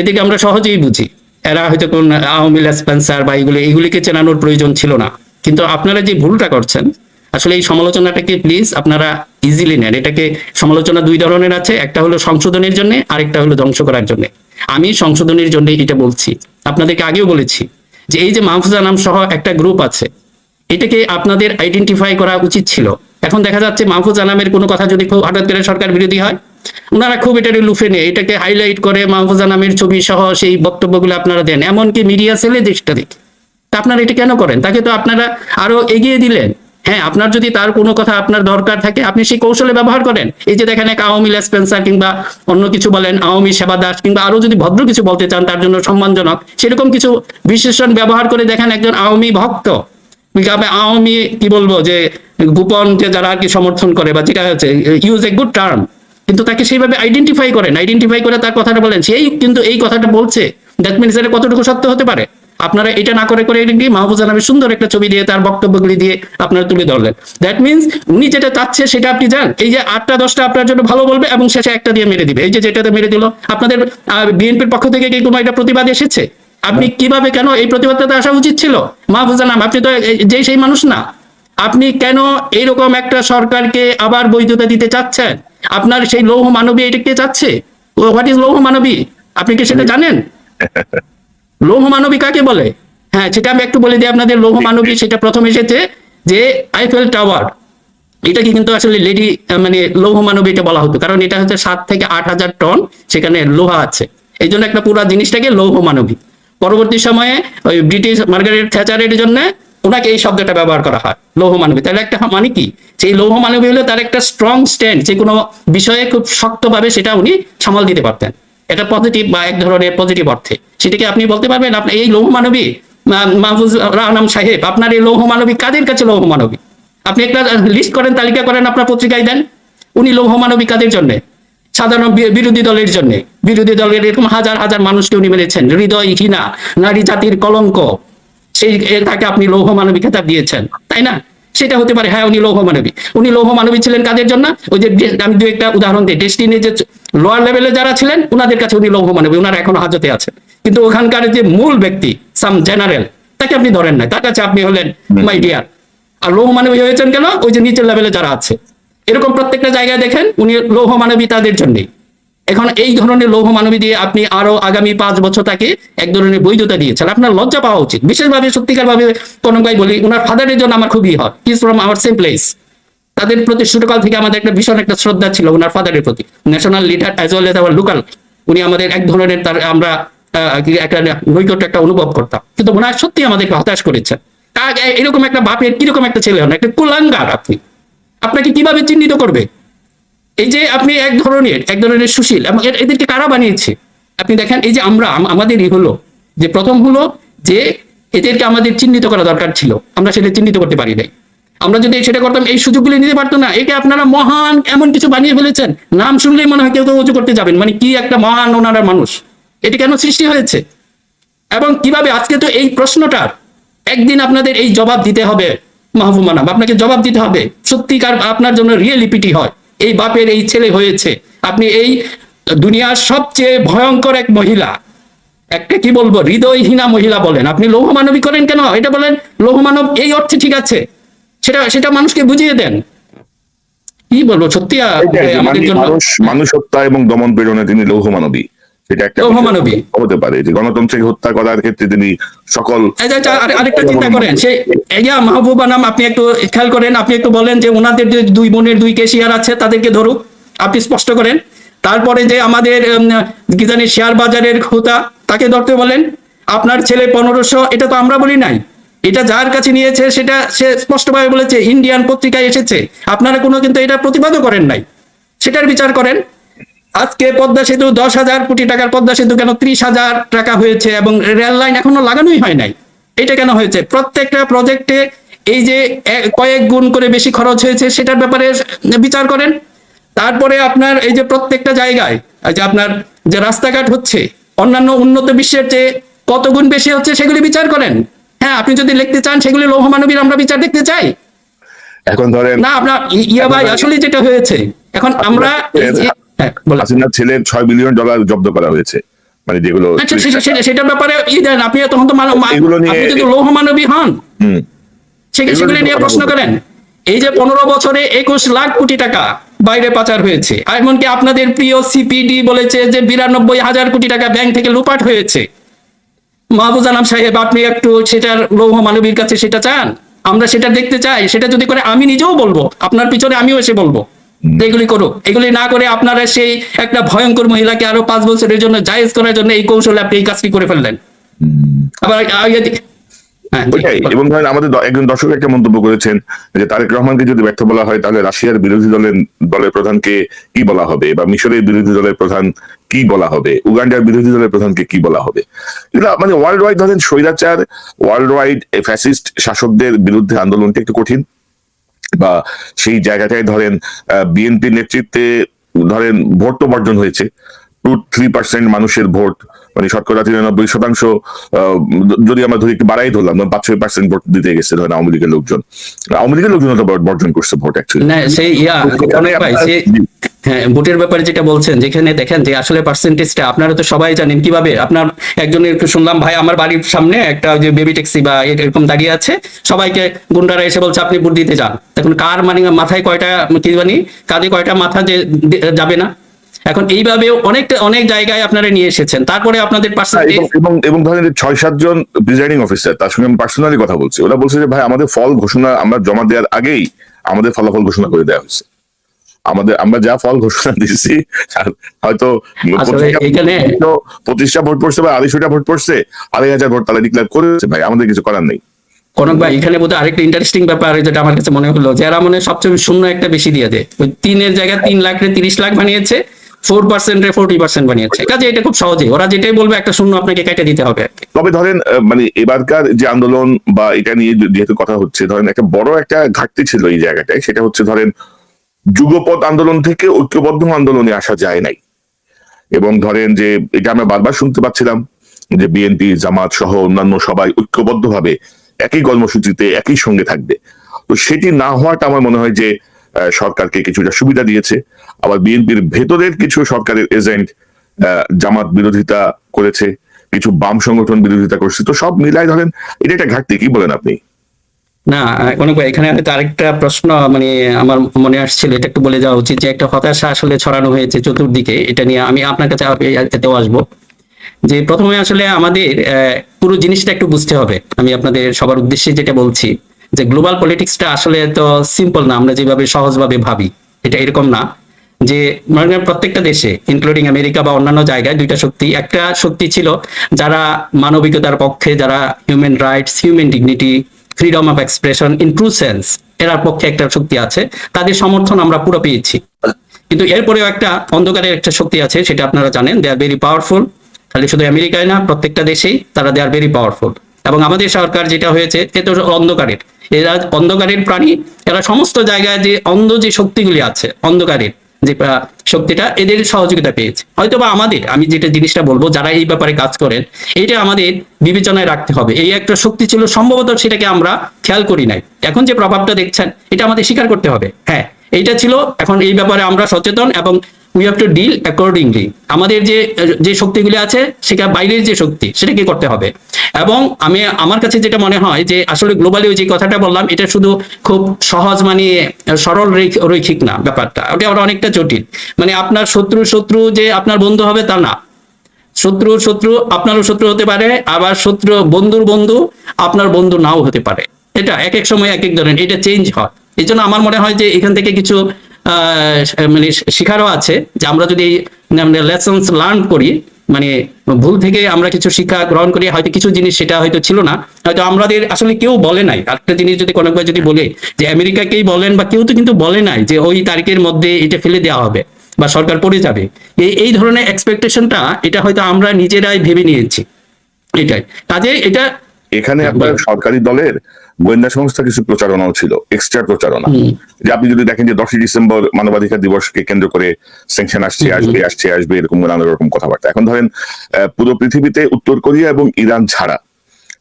এদিকে আমরা সহজেই বুঝি এরা হয়তো কোন আওয়ামী স্পেন্সার বা এগুলিকে চেনানোর প্রয়োজন ছিল না। কিন্তু আপনারা যে ভুলটা করছেন, আসলে এই সমালোচনাটাকে প্লিজ আপনারা ইজিলি নেন। এটাকে সমালোচনা 2 ধরনের আছে, একটা হলো সংশোধনের জন্য, আরেকটা হলো ধ্বংস করার জন্য। আমি সংশোধনের জন্য এটা বলছি, আপনাদেরকে আগেও বলেছি যে এই যে মাহফুজ আনাম সহ একটা গ্রুপ আছে, এটাকে আপনাদের আইডেন্টিফাই করা উচিত ছিল। এখন দেখা যাচ্ছে মাহফুজ আনামের কোনো কথা যদি খুব হঠাৎ করে সরকার বিরোধী হয়, ওনারা খুব এটাকে লুফে নেয়, এটাকে হাইলাইট করে মাহফুজ আনামের ছবি সহ সেই বক্তব্যগুলো আপনারা দেন, এমনকি মিডিয়া সেলে দেশটা দেখি। তা আপনারা এটা কেন করেন? তাকে তো আপনারা আরো এগিয়ে দিলেন। হ্যাঁ, আপনার যদি তার কোনো কথা আপনার দরকার থাকে, আপনি সেই কৌশলে ব্যবহার করেন। এই যে দেখেন এক আওয়ামী স্পেন্সার কিংবা অন্য কিছু বলেন, আওয়ামী সেবা দাস কিংবা আরো যদি ভদ্র কিছু বলতে চান তার জন্য সম্মানজনক, সেরকম কিছু বিশেষণ ব্যবহার করে দেখেন একজন আওয়ামী ভক্ত, আওয়ামী কি বলবো যে গোপন যে যারা আর কি সমর্থন করে বা যেটা হচ্ছে ইউজ এ গুড টার্ম, কিন্তু তাকে সেইভাবে আইডেন্টিফাই করেন, আইডেন্টিফাই করে তার কথাটা বলেন, সেই কিন্তু এই কথাটা বলছে, দ্যাট মিনস এটা কতটুকু সত্য হতে পারে? আপনারা এটা না করে কি মাহফুজা নামে সুন্দর একটা ছবি দিয়ে তার বক্তব্যগুলি দিয়ে আপনারা তুলে ধরলেন। দ্যাট মিনস উনি যেটা চাচ্ছে সেটা আপনি জান, এই যে 8টা 10টা আপনার জন্য ভালো বলবে এবং শেষে একটা দিয়ে মেরে দিবে, এই যে যেটাতে মেরে দিল। আপনাদের বিএনপির পক্ষ থেকে কি কোনো একটা প্রতিবাদ এসেছে? আপনি কিভাবে, কেন এই প্রতিবাদটা আসা উচিত ছিল? মাহফুজা নাম, আপনি তো সেই মানুষ না। আপনি কেন এইরকম একটা সরকারকে আবার বৈধতা দিতে চাচ্ছেন? আপনার সেই লৌহ মানবী এটা কে চাচ্ছে? হোয়াট ইজ লৌহ মানবী? আপনি কি সেটা জানেন? লৌহ মানবী কাকে বলে? হ্যাঁ, সেটা আমি একটু বলে দিই আপনাদের। লৌহ মানবী সেটা প্রথম এসেছে যে আইফেল টাওয়ার, এটাকে কিন্তু আসলে লেডি মানে লৌহ মানবী এটা বলা হতো, কারণ এটা হচ্ছে 7 থেকে 8 হাজার টন সেখানে লোহা আছে, এই জন্য একটা পুরো জিনিসটাকে লৌহ মানবী। পরবর্তী সময়ে ওই ব্রিটিশ মার্গারেট থ্যাচারের জন্য ওনাকে এই শব্দটা ব্যবহার করা হয়, লৌহ মানবী। তাহলে একটা মানে কি, সেই লৌহ মানবী হলে তার একটা স্ট্রং স্ট্যান্ড, যে কোনো বিষয়ে খুব শক্তভাবে সেটা উনি সামাল দিতে পারতেন। এটা পজিটিভ বা এক ধরনের পজিটিভ অর্থে। সেটাকে আপনি বলতে পারবেন আপনি এই লৌহ মানবী মাহফুজ রাহনাম সাহেব, আপনার এই লৌহ মানবী কাদের কাছে লৌহ মানবী? আপনি একটা লিস্ট করেন, তালিকা করেন, আপনার পত্রিকায় দেন। উনি লৌহ মানবী কাদের জন্য? সাধারণ বিরোধী দলের জন্য। বিরোধী দলের এরকম হাজার হাজার মানুষকে উনি মেরেছেন, হৃদয়হীনা নারী জাতির কলঙ্ক, সেই তাকে আপনি লৌহ মানবী খেতাব দিয়েছেন, তাই না? সেটা হতে পারে, হ্যাঁ উনি লৌহ মানবী। উনি লৌহ মানবী ছিলেন কাদের জন্য? ওই যে আমি দু একটা উদাহরণ দিই, ডেস্টিনি যে লোয়ার লেভেলে যারা ছিলেন ওনাদের কাছে উনি লৌহ মানবী, ওনারা এখনো হাজতে আছেন। কিন্তু ওখানকার যে মূল ব্যক্তি সাম জেনারেল, তাকে আপনি ধরেন না, তার কাছে আপনি হলেন মাই ডিয়ার। আর লৌহ মানবী হয়েছেন কেন? ওই যে নিচের লেভেলে যারা আছে। এরকম প্রত্যেকটা জায়গায় দেখেন উনি লৌহ মানবী তাদের জন্যই। এখন এই ধরনের লৌহ মানবী দিয়ে আপনি আরো আগামী 5 বছর তাকে এক ধরনের বৈধতা দিয়েছেন, আপনার লজ্জা পাওয়া উচিত। বিশেষভাবে সত্যিকার ভাবে কনক ভাই বলি, ওনার ফাদারের জন্য আমার খুবই হয়, is from our same place. তাদের প্রতি ছোটকাল থেকে আমাদের একটা ভীষণ একটা শ্রদ্ধা ছিল ওনার ফাদারের প্রতি, national leader as well as hour local. উনি আমাদের এক ধরনের তার আমরা একটা নৈকট্য একটা অনুভব করতাম, কিন্তু ওনার সত্যি আমাদেরকে হতাশ করেছেন। এরকম একটা বাপের কিরকম একটা ছেলে হন, একটা কুলাঙ্গার। আপনি আপনাকে কিভাবে চিহ্নিত করবে? এই যে আপনি এক ধরনের সুশীল, এবং এদেরকে কারা বানিয়েছে? আপনি দেখেন, এই যে আমরা আমাদেরই হলো যে প্রথম হলো যে এদেরকে আমাদের চিহ্নিত করা দরকার ছিল, আমরা সেটা চিহ্নিত করতে পারি নাই। আমরা যদি সেটা করতাম এই সুযোগগুলি নিতে পারতো না। একে আপনারা মহান এমন কিছু বানিয়ে ফেলেছেন, নাম শুনলেই মনে হয় কেউ কেউ উঁচু করতে যাবেন, মানে কি একটা মহান ওনারা মানুষ। এটি কেন সৃষ্টি হয়েছে এবং কিভাবে? আজকে তো এই প্রশ্নটার একদিন আপনাদের এই জবাব দিতে হবে। মাহবুব মানাব, আপনাকে জবাব দিতে হবে। সত্যিকার আপনার জন্য রিয়েলিপিটি হয়, এই বাপের এই ছেলে হয়েছে। আপনি এই দুনিয়ার সবচেয়ে ভয়ঙ্কর এক মহিলা, একটা কি বলবো হৃদয়হীনা মহিলা বলেন, আপনি লৌহ মানবী করেন কেন? এটা বলেন লৌহ মানব এই অর্থে ঠিক আছে, সেটা মানুষকে বুঝিয়ে দেন। কি বলবো সত্যি আমাদের জন্য মানুষ হত্যা এবং দমন পীড়নে তিনি লৌহ মানবী, সেটা একটা লৌহ মানবী হতে পারে যে গণতন্ত্রকে হত্যা করার ক্ষেত্রে তিনি সকল। আরেকটা চিন্তা করেন, সেই মাহবুবা নাম আপনি একটু খেয়াল করেন, আপনি একটু বলেন যে ওনাদের যে 2 বোনের 2 কেশিয়ার আছে তাদেরকে ধরুক, আপনি স্পষ্ট করেন। তারপরে যে আমাদের কি জানি শেয়ার বাজারের খোতা, তাকে ধরতে বলেন। আপনার ছেলে 1500, এটা তো আমরা বলি নাই, এটা যার কাছে নিয়েছে সেটা সে স্পষ্টভাবে বলেছে, ইন্ডিয়ান পত্রিকায় এসেছে। আপনারা কোনো কিন্তু এটা প্রতিবাদও করেন নাই, সেটার বিচার করেন। আজকে পদ্মা সেতু 10,000 কোটি টাকার পদ্মা সেতু কেন 30,000 টাকা হয়েছে, এবং রেল লাইন এখনো লাগানোই হয় নাই, এটা কেন হয়েছে? প্রত্যেকটা প্রজেক্টে এই যে কয়েক গুণ করে বেশি খরচ হয়েছে, সেটার ব্যাপারে বিচার করেন। তারপরে আপনার এই যে প্রত্যেকটা জায়গায় যে আপনার যে রাস্তাঘাট হচ্ছে অন্যান্য উন্নত বিশ্বের চেয়ে কত গুণ বেশি হচ্ছে, সেগুলি বিচার করেন। হ্যাঁ, আপনি যদি লিখতে চান সেগুলি লৌহ মানবীর আমরা বিচার দেখতে চাই। এখন ধরেন না আপনার ভাই, আসলে যেটা হয়েছে এখন আমরা হাসিনার ছেলের $6 বিলিয়ন জব্দ করা হয়েছে, মানে যেগুলো সেটার ব্যাপারে দেন আপনি, তখন তো আপনি যদি লৌহ মানবী হন সেগুলো নিয়ে প্রশ্ন করেন। এই যে 15 বছরে 21 লাখ কোটি টাকা বাইরে পাচার হয়েছে, এমনকি আপনাদের প্রিয় সিপিডি বলেছে যে 92,000 কোটি টাকা ব্যাংক থেকে লুপাট হয়েছে। মাহবুব আনাম সাহেব, আপনি একটু সেটার লৌহ মানবীর কাছে সেটা চান? আমরা সেটা দেখতে চাই। সেটা যদি করে আমি নিজেও বলবো, আপনার পিছনে আমিও এসে বলবো এগুলি করো। এগুলি না করে আপনারা সেই একটা ভয়ঙ্কর মহিলাকে আরো 5 বছরের জন্য জায়েজ করার জন্য এই কৌশলে আপনি এই কাজটি করে ফেললেন। আবার এবং ধরেন আমাদের একজন দর্শক একটা মন্তব্য করেছেন যে তারেক রহমানকে যদি ব্যর্থ বলা হয় তাহলে রাশিয়ার বিরোধী দলের প্রধানকে কি বলা হবে, বা মিশরের বিরোধী দলের প্রধান কি বলা হবে, উগান্ডার বিরোধী দলের প্রধানকে কি বলা হবে। মানে ওয়ার্ল্ড ওয়াইড ধরেন স্বৈরাচার, ওয়ার্ল্ড ওয়াইড ফ্যাসিস্ট শাসকদের বিরুদ্ধে আন্দোলনটা একটু কঠিন, বা সেই জায়গাটায় ধরেন বিএনপি নেতৃত্বে ধরেন ভোট তো বর্জন হয়েছে, 2-3% মানুষের ভোট মানে শতকরা 93% যদি আমরা ধরি একটু বাড়াই ধরলাম 5-6% ভোট দিতে গেছে ধরেন আওয়ামী লীগের লোকজন। আওয়ামী লীগের লোকজন তো বর্জন করছে ভোট অ্যাকচুয়ালি। না সেই অনেক ভাই হ্যাঁ, ভোটের ব্যাপারে যেটা বলছেন, যেখানে দেখেন যে আসলে পার্সেন্টেজটা আপনারা তো সবাই জানেন কিভাবে। আপনার একজনের শুনলাম ভাই আমার বাড়ির সামনে একটা যে বেবি ট্যাক্সি বা এরকম দাঁড়িয়ে আছে, সবাইকে গুন্ডারা এসে বলছে আপনি ভোট দিতে যান। এখন কার মানে মাথায় কয়টা কি জানি কাঁধে কয়টা মাথা যে যাবে না। এখন এইভাবে অনেক জায়গায় আপনারা নিয়ে এসেছেন, তারপরে আপনাদের পার্সেন্টেজ এবং ধরেন 6-7 জন প্রিজাইডিং অফিসার, তার সঙ্গে আমি পার্সোনালি কথা বলছি, ওরা বলছে যে ভাই আমাদের ফল ঘোষণা আমরা জমা দেওয়ার আগেই আমাদের ফলাফল ঘোষণা করে দেওয়া হয়েছে। আমরা যা ফল ঘোষণা দিচ্ছি হয়তো এখানে 25টা ভোট পড়ছে বা 250টা ভোট পড়ছে, 2500 ভোট তারা ডিক্লেয়ার করেছে, ভাই আমাদের কিছু করার নেই। কনক ভাই এখানে বোধহয় আরেকটা ইন্টারেস্টিং ব্যাপার যেটা আমার কাছে মনে হলো, যারা মানে সবচেয়ে শূন্য একটা বেশি দিয়ে দেয়, ওই 3-এর জায়গায় 3 লাখ 30 লাখ বানিয়েছে, 4% 40% বানিয়েছে। কাজে এটা খুব সহজে ওরা যেটাই বলবে একটা শূন্য আপনাকে কেটে দিতে হবে। তবে ধরেন মানে এবারকার যে আন্দোলন বা এটা নিয়ে যেহেতু কথা হচ্ছে, ধরেন একটা বড় একটা ঘাটতি ছিল এই জায়গাটায়, সেটা হচ্ছে ধরেন যুগপৎ আন্দোলন থেকে ঐক্যবদ্ধ আন্দোলনে আসা যায় নাই। এবং ধরেন যে এটা আমরা বারবার শুনতে পাচ্ছিলাম যে বিএনপি, জামাত সহ অন্যান্য সবাই ঐক্যবদ্ধভাবে একই কর্মসূচিতে একই সঙ্গে থাকবে। তো সেটি না হওয়াটা আমার মনে হয় যে সরকারকে কিছুটা সুবিধা দিয়েছে। আবার বিএনপির ভেতরের কিছু সরকারের এজেন্ট জামাত বিরোধিতা করেছে, কিছু বাম সংগঠন বিরোধিতা করছে। তো সব মিলাই ধরেন এটা একটা ঘাটতি, কি বলেন আপনি? না কনক ভাই এখানে হয়তো আরেকটা প্রশ্ন মানে আমার মনে আসছিল, এটা একটু বলে যাওয়া উচিত, যে একটা হতাশা আসলে ছড়ানো হয়েছে চতুর্দিকে। এটা নিয়ে আমি আপনার কাছে এতেও আসবো। যে প্রথমে আসলে আমাদের পুরো জিনিসটা একটু বুঝতে হবে। আমি আপনাদের সবার উদ্দেশ্যে যেটা বলছি যে গ্লোবাল পলিটিক্সটা আসলে তো সিম্পল না, আমরা যেভাবে সহজভাবে ভাবি এটা এরকম না। যে মানে প্রত্যেকটা দেশে ইনক্লুডিং আমেরিকা বা অন্যান্য জায়গায় দুইটা শক্তি, একটা শক্তি ছিল যারা মানবিকতার পক্ষে, যারা human rights, human dignity, freedom of expression in true sense, error পক্ষে একটা শক্তি আছে, তাদের সমর্থন আমরা পুরো পেয়েছি। কিন্তু এরপরেও একটা অন্ধকারের একটা শক্তি আছে, সেটা আপনারা জানেন, দে আর ভেরি পাওয়ারফুল। খালি শুধু আমেরিকায় না, প্রত্যেকটা দেশেই তারা দে আর ভেরি পাওয়ারফুল। এবং আমাদের সরকার যেটা হয়েছে এ তো অন্ধকারের, এরা অন্ধকারের প্রাণী। এরা সমস্ত জায়গায় যে অন্ধ যে শক্তিগুলি আছে, অন্ধকারের যে শক্তিটা, এদের সহযোগিতা পেয়েছে। হয়তো বা আমাদের, আমি যেটা জিনিসটা বলবো, যারা এই ব্যাপারে কাজ করেন, এইটা আমাদের বিবেচনায় রাখতে হবে। এই একটা শক্তি ছিল, সম্ভবত সেটাকে আমরা খেয়াল করি নাই। এখন যে প্রভাবটা দেখছেন এটা আমাদের স্বীকার করতে হবে। হ্যাঁ এইটা ছিল, এখন এই ব্যাপারে আমরা সচেতন এবং we have to deal accordingly. আমাদের যে শক্তিগুলি আছে সেটা বাইরের যে শক্তি, সেটাকে করতে হবে। এবং আমার কাছে যেটা মনে হয় যে আসলে গ্লোবালি যে কথাটা বললাম, এটা শুধু খুব সহজ মানে সরল রৈখিক না ব্যাপারটা, ওটা অনেকটা জটিল। মানে আপনার শত্রু যে আপনার বন্ধু হবে তা না। শত্রু আপনারও শত্রু হতে পারে, আবার বন্ধুর বন্ধু আপনার বন্ধু নাও হতে পারে। এটা এক এক সময় এক এক ধরনের, এটা চেঞ্জ হয়। এই জন্য আমার মনে হয় যে এখান থেকে কিছু মানে শিখারও আছে, যে আমরা যদি লেসন্স লার্ন করি, মানে ভুল থেকে আমরা কিছু শিক্ষা গ্রহণ করি, হয়তো কিছু জিনিস সেটা হয়তো ছিল না, হয়তো আমাদের আসলে কেউ বলে নাই। একটা জিনিস যদি কোনো যদি বলে যে আমেরিকাকেই বলেন বা কেউ তো কিন্তু বলে নাই যে ওই তারিখের মধ্যে এটা ফেলে দেওয়া হবে বা সরকার পড়ে যাবে। এই ধরনের এক্সপেকটেশনটা এটা হয়তো আমরা নিজেরাই ভেবে নিয়েছি। এটাই কাজে এটা এখানে আপনার সরকারি দলের গোয়েন্দা সংস্থা কিছু প্রচারণাও ছিল, এক্সট্রা প্রচারণা। যে আপনি যদি দেখেন যে 10ই ডিসেম্বর মানবাধিকার দিবসকে কেন্দ্র করে স্যাংশন আসবে এরকম নানা রকম কথাবার্তা। এখন ধরেন পুরো পৃথিবীতে উত্তর কোরিয়া এবং ইরান ছাড়া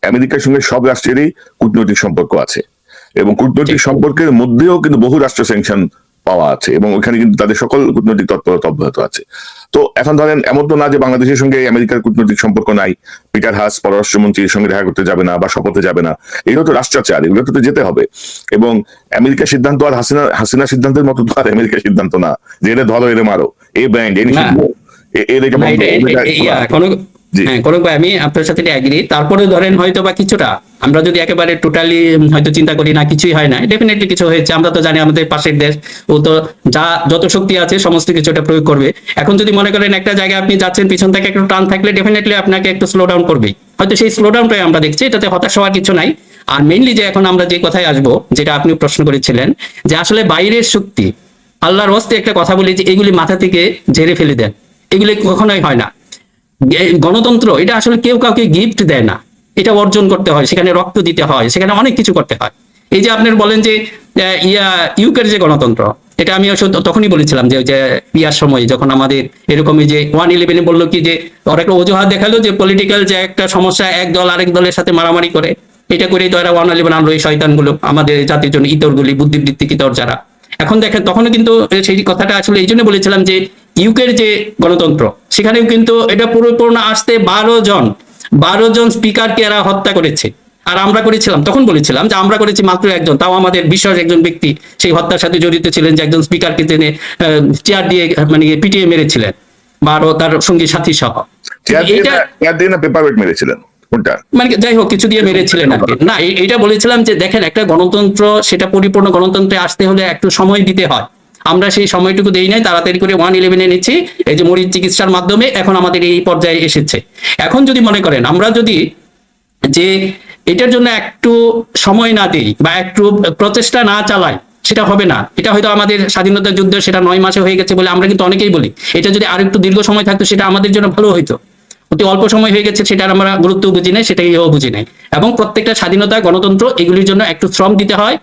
আমেরিকার সঙ্গে সব রাষ্ট্রেরই কূটনৈতিক সম্পর্ক আছে, এবং কূটনৈতিক সম্পর্কের মধ্যেও কিন্তু বহু রাষ্ট্র স্যাংশন পাওয়া আছে, এবং ওখানে কিন্তু তাদের সকল কূটনৈতিক তৎপরতা অব্যাহত আছে। তো এখন ধরেন এমন তো না যে বাংলাদেশের সঙ্গে আমেরিকার কূটনৈতিক সম্পর্ক নাই, পিটার হাস পররাষ্ট্রমন্ত্রীর সঙ্গে দেখা করতে যাবে না বা শপথে যাবে না, এগুলো তো রাষ্ট্রাচার, এগুলো তো যেতে হবে। এবং আমেরিকার সিদ্ধান্ত আর হাসিনা সিদ্ধান্তের মতো তো আর আমেরিকার সিদ্ধান্ত না যে এরে ধরো এরে মারো, এ ব্যান্ড কনক ভাই, আমি আপনার সাথে এগ্রি। তারপরে ধরেন হয়তো বা কিছুটা আমরা যদি একেবারে টোটালি হয়তো চিন্তা করি না কিছুই হয় না, ডেফিনেটলি কিছু হয়েছে। আমরা তো জানি আমাদের পাশের দেশ, ও তো যত শক্তি আছে সমস্ত কিছুটা প্রয়োগ করবে। এখন যদি মনে করেন একটা জায়গায় আপনি যাচ্ছেন, পিছন থেকে একটু টান থাকলে ডেফিনেটলি আপনাকে একটু স্লো ডাউন করবে। হয়তো সেই স্লো ডাউনটাই আমরা দেখছি, এটাতে হতাশ হওয়ার কিছু নাই। আর মেইনলি যে এখন আমরা যে কথায় আসবো, যেটা আপনি প্রশ্ন করেছিলেন, যে আসলে বাইরের শক্তি, আল্লাহর হস্তে একটা কথা বলি যে এগুলি মাথা থেকে ঝেড়ে ফেলে দেন, এগুলি কখনোই হয় না। গণতন্ত্র এটা আসলে কেউ কাউকে গিফট দেয় না, এটা অর্জন করতে হয়, সেখানে রক্ত দিতে হয়, সেখানে অনেক কিছু করতে হয়। এই যে আপনার বলেন যে ইউকের যে গণতন্ত্র, এটা আমি আসলে তখনই বলেছিলাম যে ওই যে ইয়ার সময় যখন আমাদের এরকমই যে 111 বললো কি যে ওরা একটা অজুহাত দেখালো যে পলিটিক্যাল যে একটা সমস্যা, এক দল আরেক দলের সাথে মারামারি করে, এটা করেই তো এরা 111 আনলো, এই শয়তানগুলো আমাদের জাতির জন্য ইতরগুলি, বুদ্ধিবৃত্তিক ইতর যারা। এখন দেখেন তখনও কিন্তু সেই কথাটা আসলে এই জন্য বলেছিলাম যে ইউকের যে গণতন্ত্র সেখানেও কিন্তু এটা পরিপূর্ণ আসতে 12 জন স্পিকারকে এরা হত্যা করেছে। আর আমরা করেছিলাম, তখন বলেছিলাম যে আমরা করেছি মাত্র একজন, তাও আমাদের বিশ্বাস একজন ব্যক্তি সেই হত্যার সাথে জড়িত ছিলেন, যে একজন স্পিকারকে টেনে চেয়ার দিয়ে মানে পিটিয়ে মেরেছিলেন, বা আরো তার সঙ্গী সাথী সহ। চেয়ার দিয়ে না পেপার ওয়েট মেরেছিলেন কোনটা, মানে যাই হোক কিছু দিয়ে মেরেছিলেন আর কি। না এটা বলেছিলাম যে দেখেন একটা গণতন্ত্র, সেটা পরিপূর্ণ গণতন্ত্রে আসতে হলে একটু সময় দিতে হয়। আমরা সেই সময়টুকু দেই নাই, তাড়াতাড়ি করে 111 এনেছি, এই যে মরিচ চিকিৎসার মাধ্যমে এখন আমাদের এই পর্যায়ে এসেছে। এখন যদি মনে করেন আমরা যদি যে এটার জন্য একটু সময় না দিই বা একটু প্রচেষ্টা না চালাই, সেটা হবে না। এটা হয়তো আমাদের স্বাধীনতা যুদ্ধ সেটা 9 মাসে হয়ে গেছে বলে আমরা কিন্তু অনেকেই বলি, এটা যদি আর একটু দীর্ঘ সময় থাকতো সেটা আমাদের জন্য ভালো হইতো। অতি অল্প সময় হয়ে গেছে, সেটার আমরা গুরুত্ব বুঝি নাই, সেটাই বুঝি নাই। এবং প্রত্যেকটা স্বাধীনতা, গণতন্ত্র এগুলির জন্য একটু শ্রম দিতে হয়,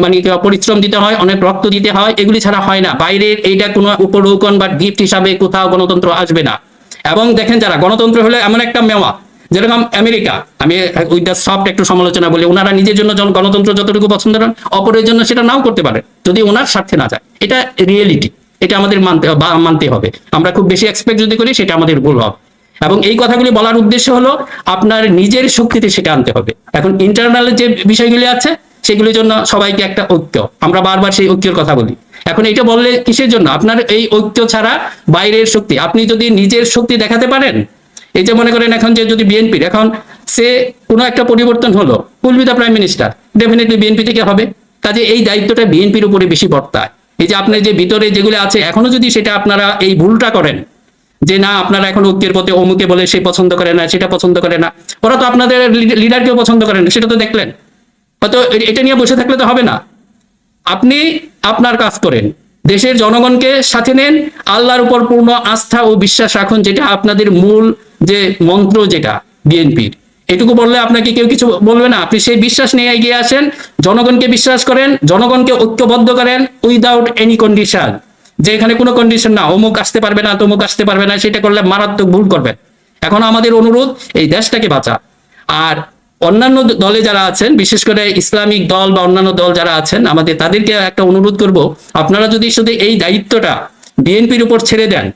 মানে পরিশ্রম দিতে হয়, অনেক রক্ত দিতে হয়, এগুলি ছাড়া হয় না। বাইরের এইটা কোনো উপঢৌকন বা গিফট হিসাবে কোথাও গণতন্ত্র আসবে না। এবং দেখেন যারা গণতন্ত্র হলে এমন একটা মেওয়া, যেরকম আমেরিকা, আমি উইথ দ্য সফট একটু সমালোচনা বলি, ওনারা নিজের জন্য গণতন্ত্র যতটুকু পছন্দ করেন, অপরের জন্য সেটা নাও করতে পারে যদি ওনার স্বার্থে না যায়। এটা রিয়েলিটি, এটা আমাদের মানতে হবে। আমরা খুব বেশি এক্সপেক্ট যদি করি সেটা আমাদের ভুল হবে। এবং এই কথাগুলি বলার উদ্দেশ্য হলো আপনার নিজের শক্তিতে সেটা আনতে হবে। এখন ইন্টারনাল যে বিষয়গুলি আছে সেগুলির জন্য সবাইকে একটা ঐক্য, আমরা বারবার সেই ঐক্যের কথা বলি। এখন এটা বললে কিসের জন্য? আপনার এই ঐক্য ছাড়া বাইরের শক্তি, আপনি যদি নিজের শক্তি দেখাতে পারেন, এই যে মনে করেন এখন যে যদি বিএনপির এখন সে কোনো একটা পরিবর্তন হলো, will be the prime minister, definitely BNP থেকে হবে। কাজে এই দায়িত্বটা বিএনপির উপরে বেশি বর্তায়। এই যে আপনার যে ভিতরে যেগুলো আছে এখনো যদি সেটা আপনারা এই ভুলটা করেন যে না আপনারা এখন ঐক্যের পথে, অমুকে বলে সে পছন্দ করে না, সেটা পছন্দ করে না, ওরা তো আপনাদের লিডারকেও পছন্দ করে না, সেটা তো দেখলেন। হয়তো এটা নিয়ে বসে থাকলে তো হবে না। আপনি আপনার কাজ করেন, দেশের জনগণকে সাথে নেন, আল্লাহর উপর পূর্ণ আস্থা ও বিশ্বাস রাখুন, যেটা আপনাদের মূল যে মন্ত্র, যেটা বিএনপির। এটুকু বললে আপনাকে কেউ কিছু বলবে না। আপনি সেই বিশ্বাস নিয়ে এগিয়ে আসেন, জনগণকে বিশ্বাস করেন, জনগণকে ঐক্যবদ্ধ করেন উইদাউট এনি কন্ডিশন, যে এখানে কোনো কন্ডিশন না, অমুক আসতে পারবে না, তমুক আসতে পারবে না, সেটা করলে মারাত্মক ভুল করবেন। এখন আমাদের অনুরোধ এই দেশটাকে বাঁচা। আর অন্যান্য দলে যারা আছেন, বিশেষ করে ইসলামিক দল বা অন্যান্য দল যারা আছেন, আমাদের তাদেরকে একটা অনুরোধ করব, আপনারা যদি শুধু এই দায়িত্বটা বিএনপির উপর ছেড়ে দেন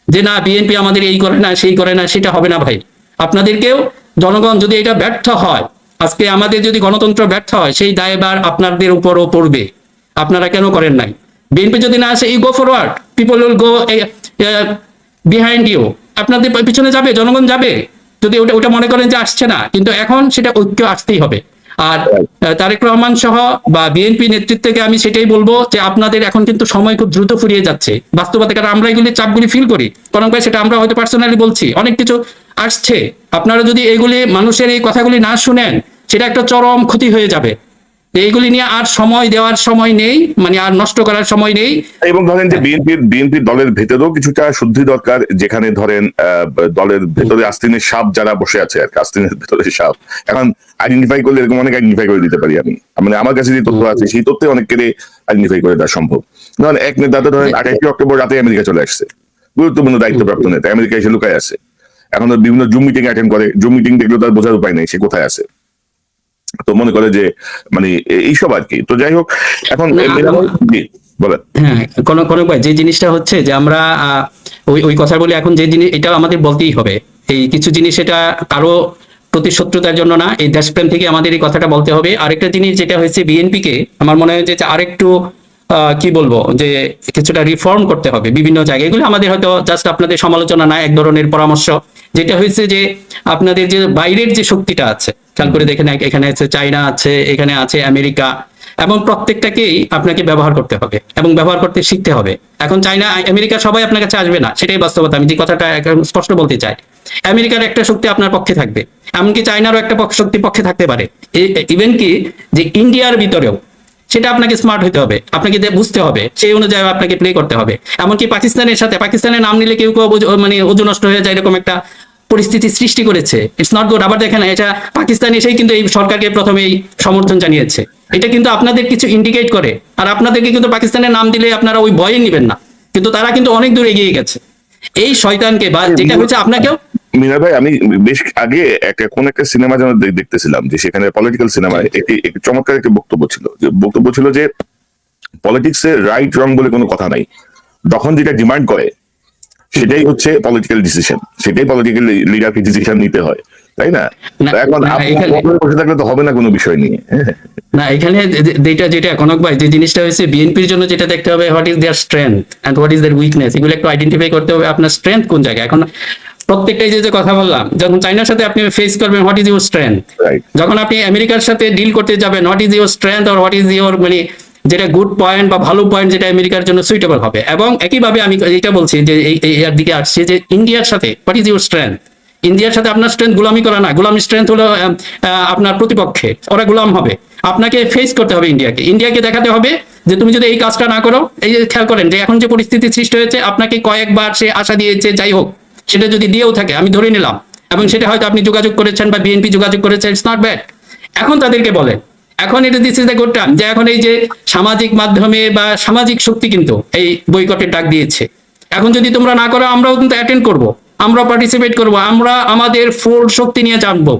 যে না বিএনপি আমাদের এই করে না সেই করে না, সেটা হবে না ভাই। আপনাদেরকেও জনগণ যদি এটা ব্যর্থ হয়, আজকে আমাদের যদি গণতন্ত্র ব্যর্থ হয়, সেই দায়ভার আপনাদের উপরও পড়বে। আপনারা কেন করেন নাই? বিএনপি যদি না আসে, you go forward, people will go behind you, আপনাদের পিছনে যাবে, জনগণ যাবে। যদি ওটা মনে করেন যে আসছে না, কিন্তু এখন সেটা ঐক্য আসতেই হবে। আর তারেক রহমান সহ বা বিএনপি নেতৃত্বকে আমি সেটাই বলবো যে আপনাদের এখন কিন্তু সময় খুব দ্রুত ফুরিয়ে যাচ্ছে বাস্তবতা, কারণ আমরা এগুলি চাপগুলি ফিল করি, কারণ ভাই সেটা আমরা হয়তো পার্সোনালি বলছি, অনেক কিছু আসছে। আপনারা যদি এগুলি মানুষের এই কথাগুলি না শুনেন, সেটা একটা চরম ক্ষতি হয়ে যাবে। এইগুলি নিয়ে আর সময় দেওয়ার সময় নেই, মানে আর নষ্ট করার সময় নেই। এবং ধরেন যে বিএনপির দলের ভেতরেও কিছুটা শুদ্ধি দরকার, যেখানে ধরেন দলের ভেতরে আস্তিনের সাপ যারা বসে আছে আর কি, আস্তিনের ভেতরে সাপ এখন আইডেন্টিফাই করলে এরকম অনেক আইডেন্টিফাই করে দিতে পারি আমি, মানে আমার কাছে যে তথ্য আছে সেই তথ্যে অনেককে আইডেন্টিফাই করে দেওয়া সম্ভব। ধরেন এক নেতা ধরেন 28 অক্টোবর রাতে আমেরিকা চলে আসছে, গুরুত্বপূর্ণ দায়িত্বপ্রাপ্ত নেতা, আমেরিকা এসে লুকায় আছে। এখন বিভিন্ন জুম মিটিং অ্যাটেন্ড করে, জুম মিটিং দেখলেও তার বোঝার উপায় নেই সে কোথায় আছে। তো মনে করে যে মানে এইসব আর কি। তো যাই হোক, এখন বলেন। হ্যাঁ, কোন ভাই যে জিনিসটা হচ্ছে যে আমরা ওই কথা বলি, এখন যে জিনিস এটা আমাদের বলতেই হবে, এই কিছু জিনিস এটা কারো প্রতি শত্রুতার জন্য না, এই দেশপ্রেম থেকে আমাদের এই কথাটা বলতে হবে। আরেকটা জিনিস যেটা হয়েছে, বিএনপি কে আমার মনে হয় যে আরেকটু কি বলবো, যে কিছুটা রিফর্ম করতে হবে বিভিন্ন জায়গায়। এগুলো আমাদের হয়তো জাস্ট আপনাদের সমালোচনা না, এক ধরনের পরামর্শ। যেটা হয়েছে যে আপনাদের যে বাইরের যে শক্তিটা আছে, খেয়াল করে দেখেন, এখানে আছে চায়না, আছে এখানে আছে আমেরিকা, এবং প্রত্যেকটাকেই আপনাকে ব্যবহার করতে হবে এবং ব্যবহার করতে শিখতে হবে। এখন চায়না আমেরিকা সবাই আপনার কাছে আসবে না, সেটাই বাস্তবতা। আমি যে কথাটা স্পষ্ট বলতে চাই, আমেরিকার একটা শক্তি আপনার পক্ষে থাকবে, এমনকি চায়নারও একটা শক্তি পক্ষে থাকতে পারে। ইভেন কি যে ইন্ডিয়ার ভিতরেও, সেটা আপনাকে স্মার্ট হতে হবে, আপনাকে বুঝতে হবে, সেই অনুযায়ী আপনাকে প্লে করতে হবে। এমনকি পাকিস্তানের সাথে, পাকিস্তানের নাম নিলে কেউ কেউ মানে ওজন নষ্ট হয়ে যায়, এরকম একটা পরিস্থিতি সৃষ্টি করেছে। It's not good. আবার দেখেন, এটা পাকিস্তান এসেই কিন্তু এই সরকারকে প্রথমেই সমর্থন জানিয়েছে। এটা কিন্তু আপনাদের কিছু ইন্ডিকেট করে। আর আপনাদেরকে কিন্তু পাকিস্তানের নাম দিলে আপনারা ওই ভয়ে নেবেন না, কিন্তু তারা কিন্তু অনেক দূর এগিয়ে গেছে। এই শয়তানকে বা যেটা হচ্ছে আপনাকেও। মিনা ভাই, আমি বেশ আগে কোন একটা সিনেমা যেন দেখতেছিলাম, যে সেখানে পলিটিক্যাল সিনেমায় একটি চমৎকার একটি বক্তব্য ছিল যে পলিটিক্স এর রাইট রং বলে কোনো কথা নাই, তখন যেটা ডিমান্ড করে সেটাই হচ্ছে পলিটিক্যাল ডিসিশন, সেটাই পলিটিক্যাল লিডারকে ডিসিশন নিতে হয়, তাই না? এখন বসে থাকলে তো হবে না কোনো বিষয় নিয়ে। না, এখানে যেটা কনক ভাই, যে জিনিসটা হয়েছে বিএনপির জন্য যেটা দেখতে হবে, what is their strength and what is their weakness, এগুলো একটু আইডেন্টিফাই করতে হবে। আপনার স্ট্রেংথ কোন জায়গায়? এখন প্রত্যেকটাই যে কথা বললাম, যখন চাইনার সাথে আপনি ফেস করবেন, হোয়াট ইজ ইউর স্ট্রেংথ? যখন আপনি আমেরিকার সাথে ডিল করতে যাবেন, what is your strength or what is your মানে যেটা গুড পয়েন্ট বা ভালো পয়েন্ট যেটা আমেরিকার জন্য সুইটেবল হবে। এবং একইভাবে আমি এটা বলছি যে এর দিকে আসছে যে ইন্ডিয়ার সাথে হোয়াট ইজ ইউর স্ট্রেংথ? ইন্ডিয়ার সাথে আপনার স্ট্রেংথ গোলামি করা না, গোলামি স্ট্রেংথ হলো আপনার প্রতিপক্ষে, ওরা গোলাম হবে। আপনাকে ফেস করতে হবে ইন্ডিয়াকে দেখাতে হবে যে তুমি যদি এই কাজটা না করো, এই যে খেয়াল করেন যে এখন যে পরিস্থিতি সৃষ্টি হয়েছে, আপনাকে কয়েকবার সে আশা দিয়েছে, যাই হোক সেটা যদি দিয়েও থাকে আমি ধরে নিলাম, এবং সেটা হয়তো আপনি যোগাযোগ করেছেন বা বিএনপি যোগাযোগ করেছে, ইটস নট ব্যাড। এখন তাদেরকে বলেন, এখন এটা this is the good time, যে এখন এই যে সামাজিক মাধ্যমে বা সামাজিক শক্তি কিন্তু এই বয়কটের ডাক দিয়েছে। এখন যদি তোমরা না করো, আমরাও কিন্তু অ্যাটেন্ড করব, আমরা পার্টিসিপেট করব, আমরা আমাদের ফুল শক্তি নিয়ে জানবো।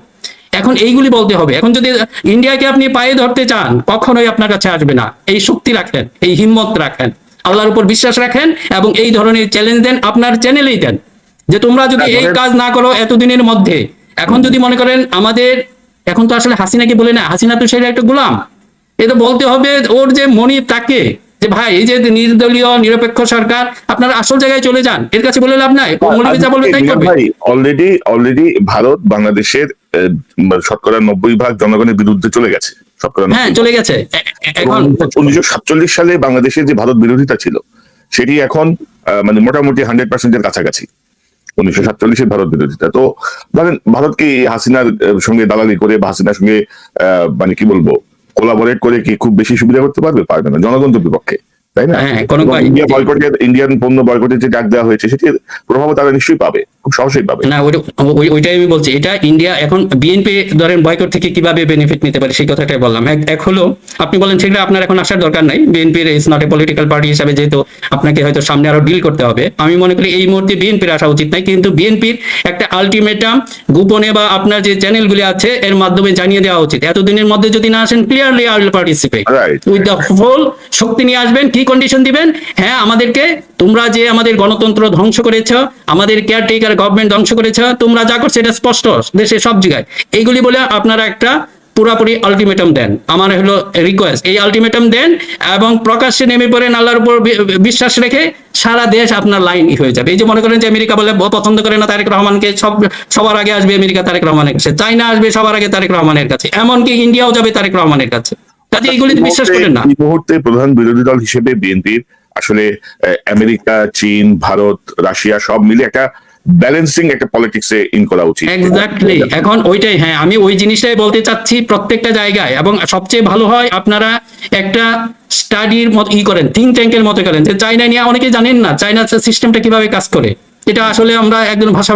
এখন এইগুলি বলতে হবে। এখন যদি ইন্ডিয়াকে আপনি পায়ে ধরতে চান, কখনোই আপনার কাছে আসবে না। এই শক্তি রাখেন, এই হিম্মত রাখেন, আল্লাহর উপর বিশ্বাস রাখেন, এবং এই ধরনের চ্যালেঞ্জ দেন, আপনার চ্যানেলেই দেন যে তোমরা যদি এই কাজ না করো এতদিনের মধ্যে। এখন যদি মনে করেন আমাদের, এখন তো আসলে হাসিনাকে বলে না, হাসিনা তো সেটা একটা গোলাম। এটা বলতে হবে ওর যে মনিব তাকে, যে ভাই এই যে নির্দলীয় নিরপেক্ষ সরকার, আপনারা আসল জায়গায় চলে যান, এর কাছে বলে লাভ নাই, মনিবে যা বলবে তাই করবে। অলরেডি ভারত বাংলাদেশের শতকরা 90% জনগণের বিরুদ্ধে চলে গেছে, হ্যাঁ চলে গেছে। এখন 1947 সালে বাংলাদেশের যে ভারত বিরোধিতা ছিল সেটি এখন মানে মোটামুটি 100%-এর কাছাকাছি। 1947-এর ভারত বিরোধিতা, তো ধরেন ভারত কি হাসিনার সঙ্গে দালালি করে বা হাসিনার সঙ্গে মানে কি বলবো কোলাবোরেট করে কি খুব বেশি সুবিধা করতে পারবে না? জনগণ তো বিপক্ষে, তাই না? ইন্ডিয়ান পণ্য বয়কটের যে ডাক দেওয়া হয়েছে সেটির প্রভাব তারা নিশ্চয়ই পাবে, খুব সহজেই পাবে। না, ওইটাই আমি বলছি। এটা ইন্ডিয়া এখন বিএনপি ধরেন বয়কট থেকে কিভাবে বেনিফিট নিতে পারে সেই কথাটাই বললাম। এক হলো আপনি বলেন সেটা আপনার এখন আসার দরকার নাই, বিএনপির is not a political party হিসাবে, যেহেতু আপনাকে হয়তো সামনে আরো ডিল করতে হবে। আমি মনে করি এই মুহূর্তে বিএনপির আসা উচিত নাই, কিন্তু বিএনপির একটা আলটিমেটাম গোপনে বা আপনার যে চ্যানেলগুলি আছে এর মাধ্যমে জানিয়ে দেওয়া উচিত। এতদিনের মধ্যে যদি না আসেন, clearly I will participate with the full শক্তি নিয়ে আসবেন। কি কন্ডিশন দিবেন? হ্যাঁ, আমাদেরকে তোমরা যে আমাদের গণতন্ত্র ধ্বংস করেছ, আমাদের কেয়ারটেকার গভর্নমেন্ট ধ্বংস করেছ, তোমরা যা করছো এটা স্পষ্ট দেশে সব জায়গায়, এইগুলি বলে আপনারা একটা পুরাপুরি আলটিমেটাম দেন। আমার হলো রিকোয়েস্ট, এই আলটিমেটাম দেন এবং প্রকাশ্যে নেমে পড়েন, আল্লাহর উপর বিশ্বাস রেখে সারা দেশ আপনার লাইন হয়ে যাবে। এই যে মনে করেন যে আমেরিকা বলে পছন্দ করে না তারেক রহমানকে, সবার আগে আসবে আমেরিকা তারেক রহমানের কাছে, চাইনা আসবে সবার আগে তারেক রহমানের কাছে, এমনকি ইন্ডিয়াও যাবে তারেক রহমানের কাছে। কাজে এইগুলি বিশ্বাস করেন না। এই মুহূর্তে প্রধান বিরোধী দল হিসেবে বিএনপির আসলে আমেরিকা, চীন, ভারত, রাশিয়া সব মিলে একটা ব্যালেন্সিং একটা পলিটিক্সে ইন করা উচিত। এক্স্যাক্টলি, এখন ওইটাই, হ্যাঁ আমি ওই জিনিসটাই বলতে চাচ্ছি প্রত্যেকটা জায়গায়। এবং সবচেয়ে ভালো হয় আপনারা একটা স্টাডির মতো করেন, থিঙ্ক ট্যাঙ্কের মতো করেন, যে চাইনা নিয়ে অনেকে জানেন না চাইনা সিস্টেমটা কিভাবে কাজ করে। এটা আসলে আমরা একজন ভাষা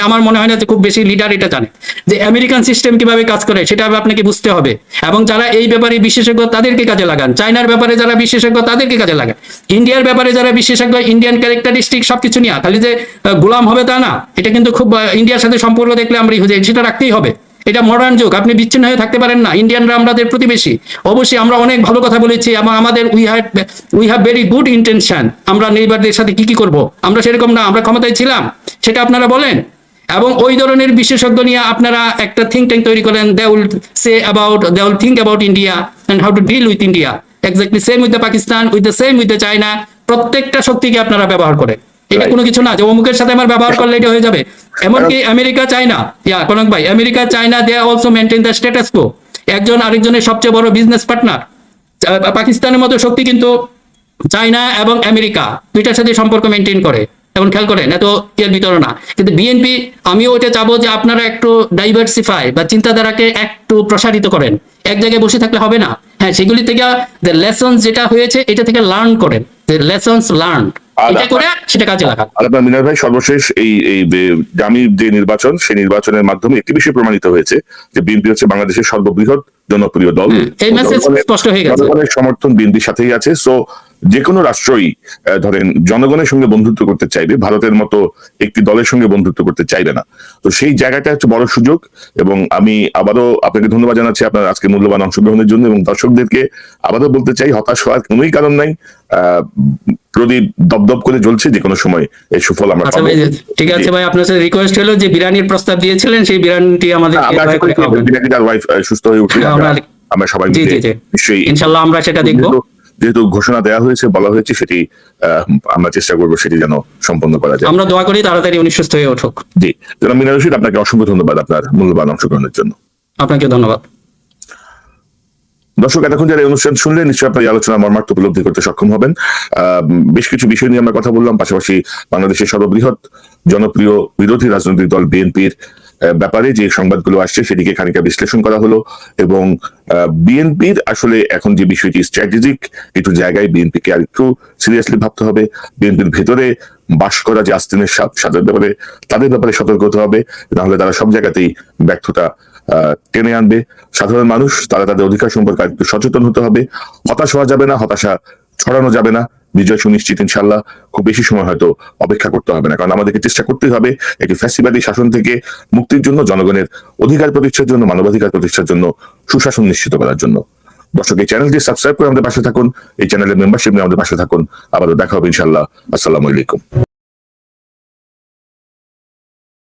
আমার মনে হয় না যে খুব বেশি লিডার এটা জানে যে আমেরিকান সিস্টেম কিভাবে কাজ করে, সেটা আপনাকে বুঝতে হবে। এবং যারা এই ব্যাপারে বিশেষজ্ঞ তাদেরকে কাজে লাগান, চায়নার ব্যাপারে যারা বিশেষজ্ঞ তাদেরকে কাজে লাগান, ইন্ডিয়ার ব্যাপারে যারা বিশেষজ্ঞ, ইন্ডিয়ান ক্যারেক্টারিস্টিক সবকিছু নিয়ে, খালি যে গোলাম হবে তা না। এটা কিন্তু খুব ইন্ডিয়ার সাথে সম্পর্ক দেখলে আমরা সেটা রাখতেই হবে। এটা মডার্ন যুগ, আপনি বিচ্ছিন্ন হয়ে থাকতে পারেন না। ইন্ডিয়ানরা আমাদের প্রতিবেশী, অবশ্যই আমরা অনেক ভালো কথা বলেছি এবং আমাদের we have very good intention. আমরা নেইবারদের সাথে কি করব, আমরা সেরকম না, আমরা ক্ষমতায় ছিলাম, সেটা আপনারা বলেন। এবং ওই ধরনের বিশেষজ্ঞ নিয়ে আপনারা একটা থিঙ্ক ট্যাঙ্ক তৈরি করেন, they will think about India and how to deal with India. Exactly same with the Pakistan, same with the China. প্রত্যেকটা শক্তিকে আপনারা ব্যবহার করেন। এটা কোনো কিছু না যে অমুকের সাথে আমার ব্যবহার করলে এটা হয়ে যাবে। এমনকি আমেরিকা, চায়না, কনক ভাই, America, China they also maintain the status quo. একজন আরেকজনের সবচেয়ে বড় বিজনেস পার্টনার। পাকিস্তানের মতো শক্তি কিন্তু চায়না এবং আমেরিকা দুইটার সাথে সম্পর্ক মেনটেন করে। এখন খেয়াল করেন, এত এর ভিতরে না। কিন্তু বিএনপি, আমিও এটা চাবো যে আপনারা একটু ডাইভার্সিফাই বা চিন্তাধারাকে একটু প্রসারিত করেন। এক জায়গায় বসে থাকলে হবে না। হ্যাঁ, সেগুলি থেকে লেসন যেটা হয়েছে এটা থেকে লার্ন করেন। যে লেসন্স লার্ন আর এটা করে সেটা কাজে লাগা। আর আপনার মিনার ভাই সর্বশেষ এই আগামী যে নির্বাচন, সেই নির্বাচনের মাধ্যমে একটি বিষয় প্রমাণিত হয়েছে যে বিএনপি হচ্ছে বাংলাদেশের সর্ববৃহৎ জনপ্রিয় দল। এই মেসেজ স্পষ্ট হয়ে গেছে। জনগণের সমর্থন বিএনপির সাথেই আছে। সো যে কোনো রাষ্ট্রই ধরেন জনগণের সঙ্গে বন্ধুত্ব করতে চাইবে, ভারতের মতো একটি দলের সঙ্গে বন্ধুত্ব করতে চাইবে না। তো সেই জায়গাটা হচ্ছে বড় সুযোগ, এবং আমি আবারও আপনাকে ধন্যবাদ জানাচ্ছি আপনার আজকে মূল্যবান অংশগ্রহণের জন্য, এবং দর্শকদেরকে আবারও বলতে চাই হতাশ হওয়ার কোনোই কারণ নাই। প্রদীপ দপদপ করে জ্বলছে, যে কোনো সময় এই সুফল আমরা আচ্ছা পাবো। ভাই, ঠিক আছে ভাই, আপনার সাথে রিকোয়েস্ট হলো যে বিরিয়ানির প্রস্তাব দিয়েছিলেন সেই বিরিয়ানিটি আমাদের আমরা আশা করি বিনাকিদার ওয়াইফ সুস্থ হয়ে উঠলে আমরা সবাই জি মিলে জি জি নিশ্চয়ই, ইনশাআল্লাহ আমরা সেটা দেখবো। যেহেতু ঘোষণা দেওয়া হয়েছে, বলা হয়েছে, সেটি আমরা চেষ্টা করবো সেটি যেন সম্পন্ন করা যায়। আমরা দোয়া করি তাড়াতাড়ি উনি সুস্থ হয়ে উঠুক। জি, জনাব মিনার রশিদ, আপনাকে অসংখ্য ধন্যবাদ আপনার মূল্যবান অংশগ্রহণের জন্য। আপনাকে ধন্যবাদ। দর্শক, এতক্ষণ যারা এই অনুষ্ঠান শুনলেন, নিশ্চয়ই আপনার এই আলোচনা মর্মার্থ উপলব্ধি করতে সক্ষম হবেন। বেশ কিছু বিষয় নিয়ে আমরা কথা বললাম, পাশাপাশি বাংলাদেশের সর্ববৃহৎ জনপ্রিয় বিরোধী রাজনৈতিক দল বিএনপির ব্যাপারে যে সংবাদগুলো আসছে সেদিকে খানিকটা বিশ্লেষণ করা হলো, এবং বিএনপির আসলে এখন যে বিষয়টি স্ট্র্যাটেজিক একটু জায়গায় বিএনপিকে আর একটু সিরিয়াসলি ভাবতে হবে। বিএনপির ভেতরে বাস করা যে আস্তিনের সাপ, তাদের ব্যাপারে সতর্ক হতে হবে, নাহলে তারা সব জায়গাতেই ব্যর্থতা টেনে আনবে। সাধারণ মানুষ তারা তাদের অধিকার সম্পর্কে একটু সচেতন হতে হবে। হতাশ হওয়া যাবে না, হতাশা ছড়ানো যাবে না। বিজয় সুনিশ্চিত ইনশাল্লাহ, খুব বেশি সময় হয়তো অপেক্ষা করতে হবে না, কারণ আমাদেরকে চেষ্টা করতেই হবে একটি ফ্যাসিবাদী শাসন থেকে মুক্তির জন্য, জনগণের অধিকার প্রতিষ্ঠার জন্য, মানবাধিকার প্রতিষ্ঠার জন্য, সুশাসন নিশ্চিত করার জন্য। দর্শক, এই চ্যানেলটি সাবস্ক্রাইব করে আমাদের পাশে থাকুন, এই চ্যানেলের মেম্বারশিপ নিয়ে আমাদের পাশে থাকুন। আবারও দেখা হবে ইনশাল্লাহ। আসসালামু আলাইকুম।